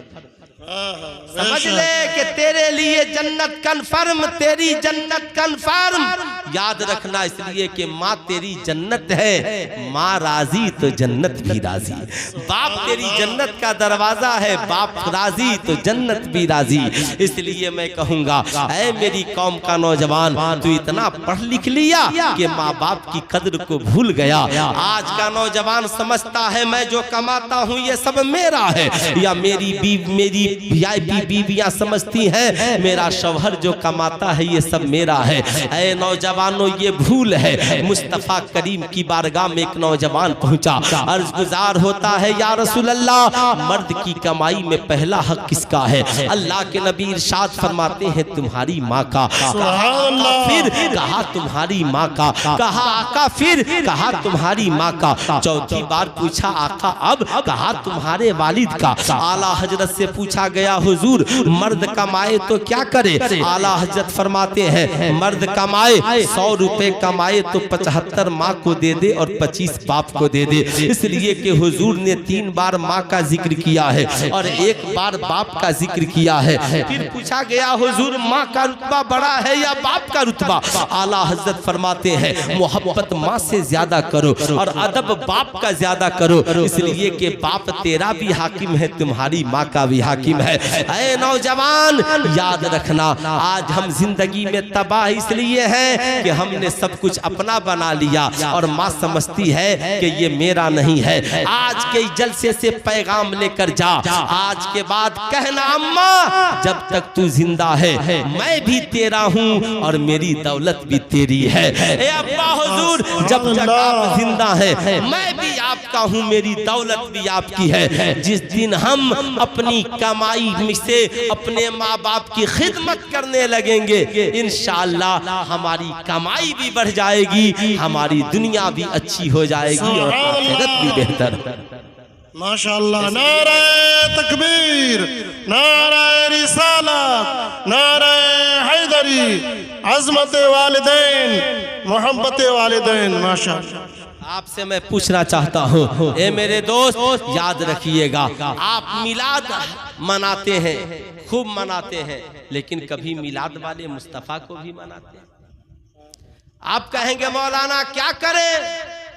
समझ ले कि तेरे लिए जन्नत कन्फर्म, तेरी जन्नत कन्फर्म। याद रखना इसलिए कि माँ तेरी जन्नत है, माँ राजी तो जन्नत भी राजी। बाप तेरी जन्नत का दरवाजा है, बाप राजी तो जन्नत भी राजी। इसलिए मैं कहूँगा ऐ मेरी कौम का नौजवान, तू इतना पढ़ लिख लिया कि माँ बाप की कद्र को भूल गया। आज का नौजवान समझता है मैं जो कमाता हूँ ये सब मेरा है, या मेरी वीआईपी बीवियां समझती हैं मेरा शौहर जो कमाता है ये सब मेरा है। ऐ नौजवानों, ये भूल है। मुस्तफा करीम की बारगाह में एक नौजवान पहुंचा, अर्ज गुजार होता है या रसूल अल्लाह, मर्द की कमाई में पहला हक किसका है? अल्लाह के नबी इरशाद फरमाते हैं तुम्हारी माँ का। फिर कहा तुम्हारी माँ का, कहा आका फिर कहा तुम्हारी माँ का। चौथी बार पूछा आका अब, कहा तुम्हारे वालिद का। आला हजरत से पूछा गया हुजूर मर्द कमाए तो क्या करे? आला हजरत फरमाते हैं मर्द कमाए 100 रुपए कमाए तो 75 माँ को दे दे और 25 बाप को दे दे। इसलिए कि हुजूर ने 3 बार माँ का जिक्र किया है और 1 बार बाप का जिक्र किया है। फिर पूछा गया हुजूर माँ का रुतबा बड़ा है या बाप का रुतबा? आला हजरत फरमाते हैं मोहब्बत माँ से ज्यादा करो और अदब बाप का ज्यादा करो, इसलिए कि बाप तेरा भी हाकिम है, तुम्हारी माँ का भी हाकिम है। ऐ नौजवान, याद रखना आज हम जिंदगी में तबाह इसलिए हैं कि हमने सब कुछ अपना बना लिया और माँ समझती है कि ये मेरा नहीं है। आज के जलसे से पैगाम लेकर जा, आज के बाद कहना अम्मा जब तक तू जिंदा है मैं भी तेरा हूँ और मेरी दौलत भी तेरी है। ए अब्बा हुजूर जब तक आप जिंदा है मैं भी आपका हूँ, मेरी दौलत भी आपकी है। जिस दिन हम अपनी कमाई में से अपने माँ बाप की खिदमत करने लगेंगे इंशाअल्लाह हमारी कमाई भी बढ़ जाएगी, हमारी दुनिया भी अच्छी हो जाएगी और आखिरत भी बेहतर। माशाअल्लाह। नारे तकबीर, नारे रिसालत, नारे हैदरी, अज़मत वालिदैन, मोहब्बत वालिदैन। माशाअल्लाह। आपसे मैं पूछना चाहता हूँ ए मेरे दोस्त, याद रखिएगा आप मिलाद मनाते हैं, खूब मनाते हैं, लेकिन कभी मिलाद वाले मुस्तफ़ा को भी मनाते हैं? आप कहेंगे मौलाना क्या करें?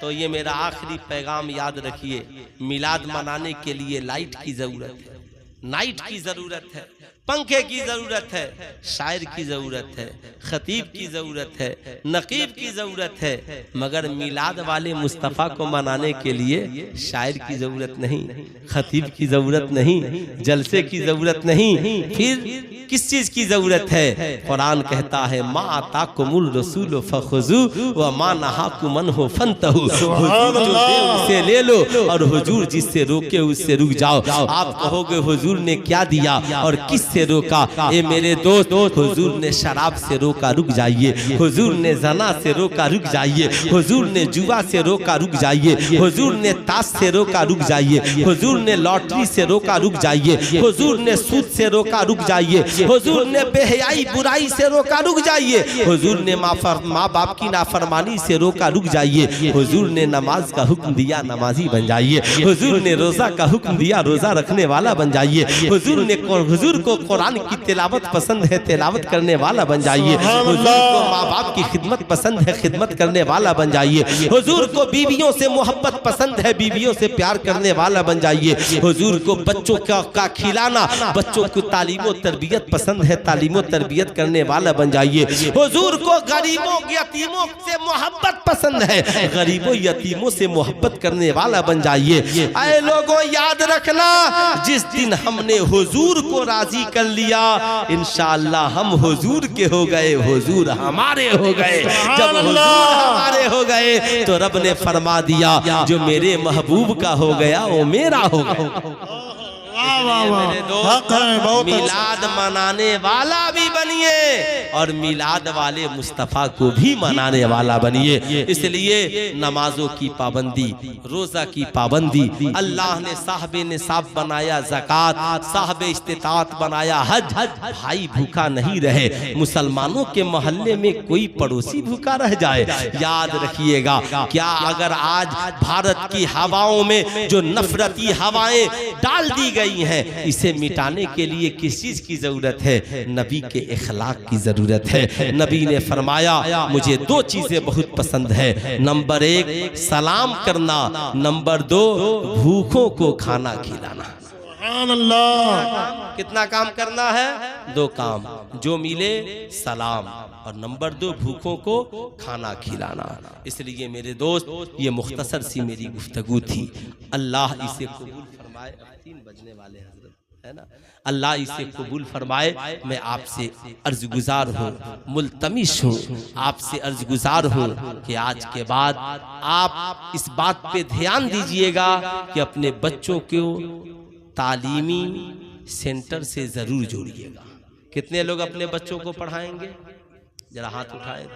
तो ये मेरा आखिरी पैगाम याद रखिए, मिलाद मनाने के लिए लाइट की जरूरत है, नाइट की जरूरत है, पंखे की जरूरत है, शायर की जरूरत है, खतीब की जरूरत है, नकीब की जरूरत है, मगर मिलाद वाले मुस्तफ़ा को मनाने के लिए शायर की जरूरत नहीं, खतीब की जरूरत नहीं, जलसे की जरूरत नहीं, फिर किस चीज की जरूरत है? कुरान कहता है मा आताकुमुर रसूल फखुजू व मा नहाकुम अन्हु फंतहू। हुजूर जो दे उससे ले लो और हुजूर जिससे रोके उससे रुक जाओ। आप कहोगे हुजूर ने क्या दिया और किस किससे रोका? ए मेरे दोस्त, हुजूर ने शराब से रोका, रुक जाइए। हुजूर ने जना से रोका, रुक जाइए। हुजूर ने जुआ से रोका, रुक जाइए। हुजूर ने ताश से रोका, रुक जाइए। हुजूर ने लॉटरी से रोका, रुक जाइए। हुजूर ने सूद से रोका, रुक जाइए। हुजूर ने बेहयाई बुराई से रोका, रुक जाइए। हुजूर ने माँ बाप की नाफरमानी से रोका, रुक जाइए। हुजूर ने नमाज का हुक्म दिया, नमाजी बन जाइए। हुजूर ने रोजा का हुक्म दिया, रोजा रखने वाला बन जाइए। हुजूर को कुरान की तिलावत पसंद है, तिलावत करने वाला बन जाइए। हुजूर को माँ बाप की खिदमत पसंद है, खिदमत करने वाला बन जाइए। हुजूर को बीवियों से मोहब्बत पसंद है, बीवियों से प्यार करने वाला बन जाइए। हुजूर को बच्चों का खिलाना, बच्चों को तालीम और तरबियत पसंद है, तालीम और तरबियत करने वाला बन जाइए। हुजूर को गरीबों यतीमों से मोहब्बत पसंद है, गरीबों यतीमों से मोहब्बत करने वाला बन जाइए। ऐ लोगों, याद रखना, जिस दिन हमने हुजूर को राजी कर लिया, इंशाअल्लाह हम हुजूर के हो गए, हुजूर हमारे हो गए। जब हुजूर हमारे हो गए तो रब ने फरमा दिया, जो मेरे महबूब का हो गया वो मेरा हो गया। मेरे दोस्त, मिलाद मनाने वाला भी बनिए और मिलाद वाले मुस्तफ़ा को भी मनाने वाला बनिए। इसलिए नमाजों की पाबंदी, रोजा की पाबंदी, अल्लाह ने साहबे निसाब बनाया ज़कात, साहबे इस्तिताअत बनाया हज। भाई भूखा नहीं रहे, मुसलमानों के मोहल्ले में कोई पड़ोसी भूखा रह जाए, याद रखिएगा। क्या अगर आज भारत की हवाओं में जो नफरती हवाएं डाल दी गई हैं, इसे मिटाने के लिए किस चीज की जरूरत है? नबी के इखलाक की जरूरत है। नबी ने फरमाया, मुझे दो चीजें बहुत पसंद है, नंबर 1 सलाम करना, नंबर 2 भूखों को खाना खिलाना। कितना काम करना है? 2 काम, जो मिले सलाम और नंबर 2 भूखों को खाना खिलाना। इसलिए मेरे दोस्त, ये मुख्तसर सी मेरी गुफ्तगू थी। अल्लाह इसे कबूल फरमाए। 3 बजने वाले हजरत, है ना? अल्लाह इसे कबूल फरमाए। मैं आपसे अर्ज गुजार हूँ, मुल्तमिस हूँ, आपसे अर्ज गुजार हूँ कि आज के बाद आप इस बात पे ध्यान दीजिएगा कि अपने बच्चों को तालीमी सेंटर से जरूर जोड़िएगा। कितने लोग अपने बच्चों को पढ़ाएंगे? जरा हाथ उठाएं।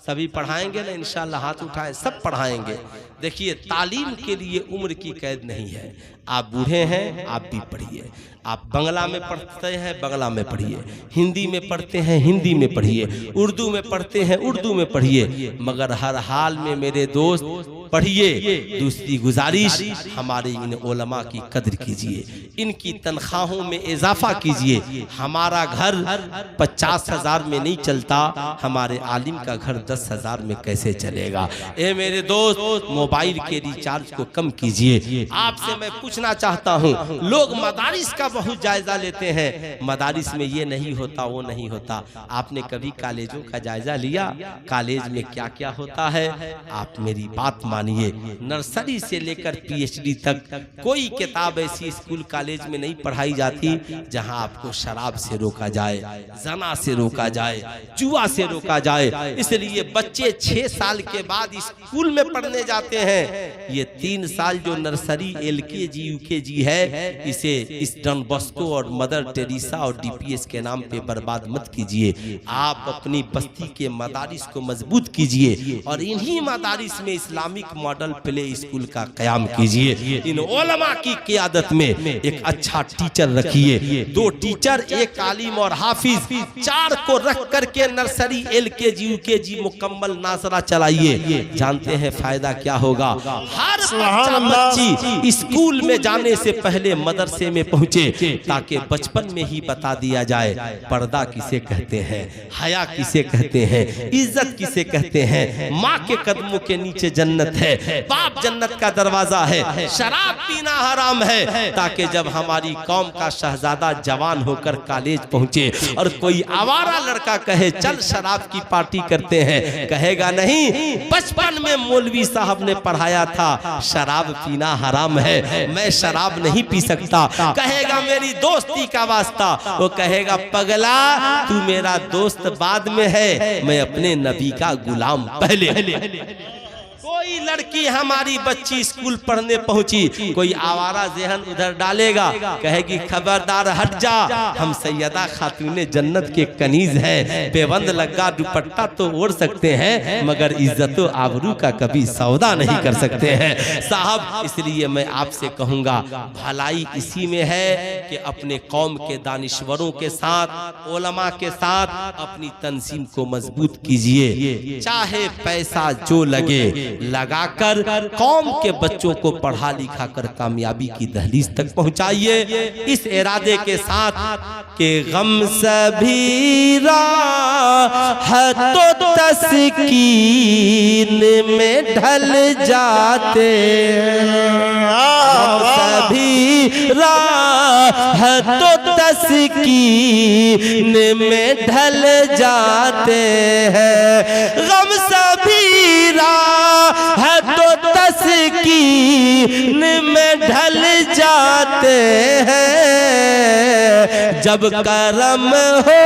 सभी पढ़ाएंगे ना? इंशाअल्लाह हाथ उठाएं, सब पढ़ाएंगे। देखिए, तालीम के लिए उम्र की कैद नहीं है। आप बूढ़े हैं, आप भी पढ़िए। आप बंगला में पढ़ते हैं, बंगला में पढ़िए। हिंदी में पढ़ते हैं, हिंदी में पढ़िए। उर्दू में पढ़ते हैं, उर्दू में पढ़िए। मगर हर हाल में मेरे दोस्त पढ़िए। दूसरी गुजारिश, हमारे इन उलमा की कदर कीजिए, इनकी तनख्वाहों में इजाफा कीजिए। हमारा घर 50,000 में नहीं चलता, हमारे आलिम का घर 10,000 में कैसे चलेगा? ए मेरे दोस्त, मोबाइल के रिचार्ज को कम कीजिए। आपसे मैं पूछना चाहता हूँ, लोग मदारिस का बहुत जायजा लेते हैं, मदारिस में ये नहीं होता, वो नहीं होता। आपने कभी कॉलेजों का जायजा लिया? कॉलेज में क्या क्या होता है? आप मेरी बात मानिए, नर्सरी से लेकर PhD तक कोई किताब ऐसी स्कूल कॉलेज में नहीं पढ़ाई जाती जहां आपको शराब से रोका जाए, जना से रोका जाए, जुआ से रोका जाए। इसलिए बच्चे 6 साल के बाद स्कूल में पढ़ने जाते हैं। ये 3 साल जो नर्सरी, LKG, UKG है, इसे इस डॉन बॉस्को और मदर टेरेसा और DPS के नाम पे बर्बाद मत कीजिए। आप अपनी बस्ती के मदारिस को मजबूत कीजिए और इन्हीं मदारिस में इस्लामिक मॉडल प्ले स्कूल का कयाम कीजिए। इन उलमा की क़ियादत में एक अच्छा टीचर रखिए, 2 टीचर, 1 आलिम और हाफिज, 4 को रख करके नर्सरी, LKG, UKG मुकम्मल नाजरा चलाइए। जानते हैं फायदा क्या होगा? हर बच्ची स्कूल में जाने से पहले मदरसे में पहुंचे, ताकि बचपन में ही बता दिया जाए पर्दा किसे कहते हैं, हया किसे कहते हैं, इज्जत किसे कहते हैं। माँ के कदमों के नीचे जन्नत है, बाप जन्नत का दरवाजा है, शराब पीना हराम है, ताकि जब हमारी कौम का शहजादा जवान होकर कॉलेज पहुंचे और कोई आवारा लड़का कहे चल शराब की पार्टी करते हैं, कहेगा नहीं, बचपन में मौलवी साहब ने पढ़ाया था शराब पीना हराम है, मैं शराब नहीं पी सकता। कहेगा मेरी दोस्ती का वास्ता, वो कहेगा पगला तू मेरा दोस्त बाद में है, मैं अपने नबी का गुलाम पहले। कोई लड़की हमारी बच्ची स्कूल पढ़ने पहुंची, कोई आवारा जहन उधर डालेगा, कहेगी खबरदार हट जा, हम सैयदा खातूने जन्नत के कनीज हैं, बेबंद लगा दुपट्टा तो ओढ़ सकते हैं मगर इज्जत व आबरू का कभी सौदा नहीं कर सकते हैं। साहब, इसलिए मैं आपसे कहूंगा भलाई इसी में है कि अपने कौम के दानिश्वरों के साथ, उलमा के साथ अपनी तंजीम को मजबूत कीजिए। चाहे पैसा जो लगे लगाकर कौम के बच्चों को पढ़ा लिखा कर कामयाबी की दहलीज तक पहुंचाइए, इस इरादे के साथ कि गम सभी राहतों तस्कीन में ढल जाते हैं, सभी राहतों तस्कीन में ढल जाते हैं, गम सभी राहतों तस्कीन में ढल जाते हैं। जब करम हो,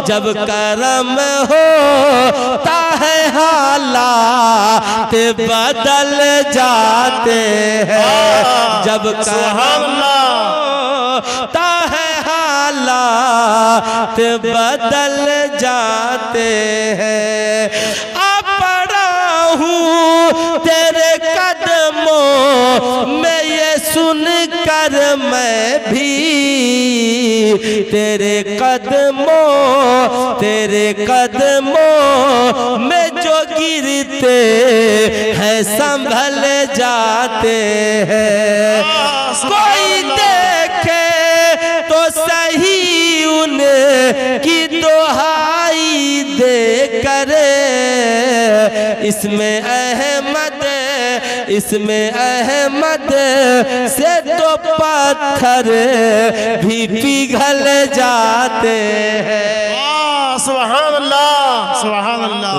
जब करम होता है हालात बदल जाते हैं, जब करम होता है हालात बदल जाते हैं। अब पड़ा हूँ तेरे कदमों में ये सुन कर मैं भी, तेरे कदमों में जो गिरते हैं संभल जाते हैं। कोई देखे तो सही उनकी दुहाई दे करे, इसमें अहमद से तो पत्थर भी पिघल जाते हैं। सुभान अल्लाह, सुभान अल्लाह,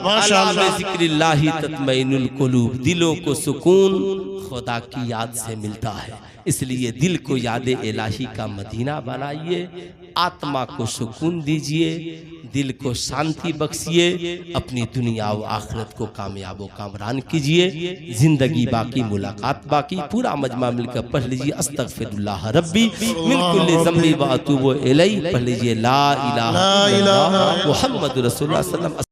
माशाअल्लाह। ज़िक्रिल्लाहि तत्मइनुल कुलूब, दिलों को सुकून खुदा की याद से मिलता है, इसलिए दिल को याद इलाही का मदीना बनाइए, आत्मा को सुकून दीजिए, दिल को शांति बख्शिए, अपनी दुनिया व आखिरत को कामयाब व कामरान कीजिए। जिंदगी बाकी, मुलाकात बाकी। पूरा मजमा मिलकर पढ़ लीजिए अस्तगफिरुल्लाह रब्बी मिन कुल्ली ज़ंबी व अतूबु इलैहि। पढ़ लीजिए ला इलाहा इल्लल्लाह मुहम्मदुर रसूलुल्लाह सल्लल्लाहु अलैहि वसल्लम।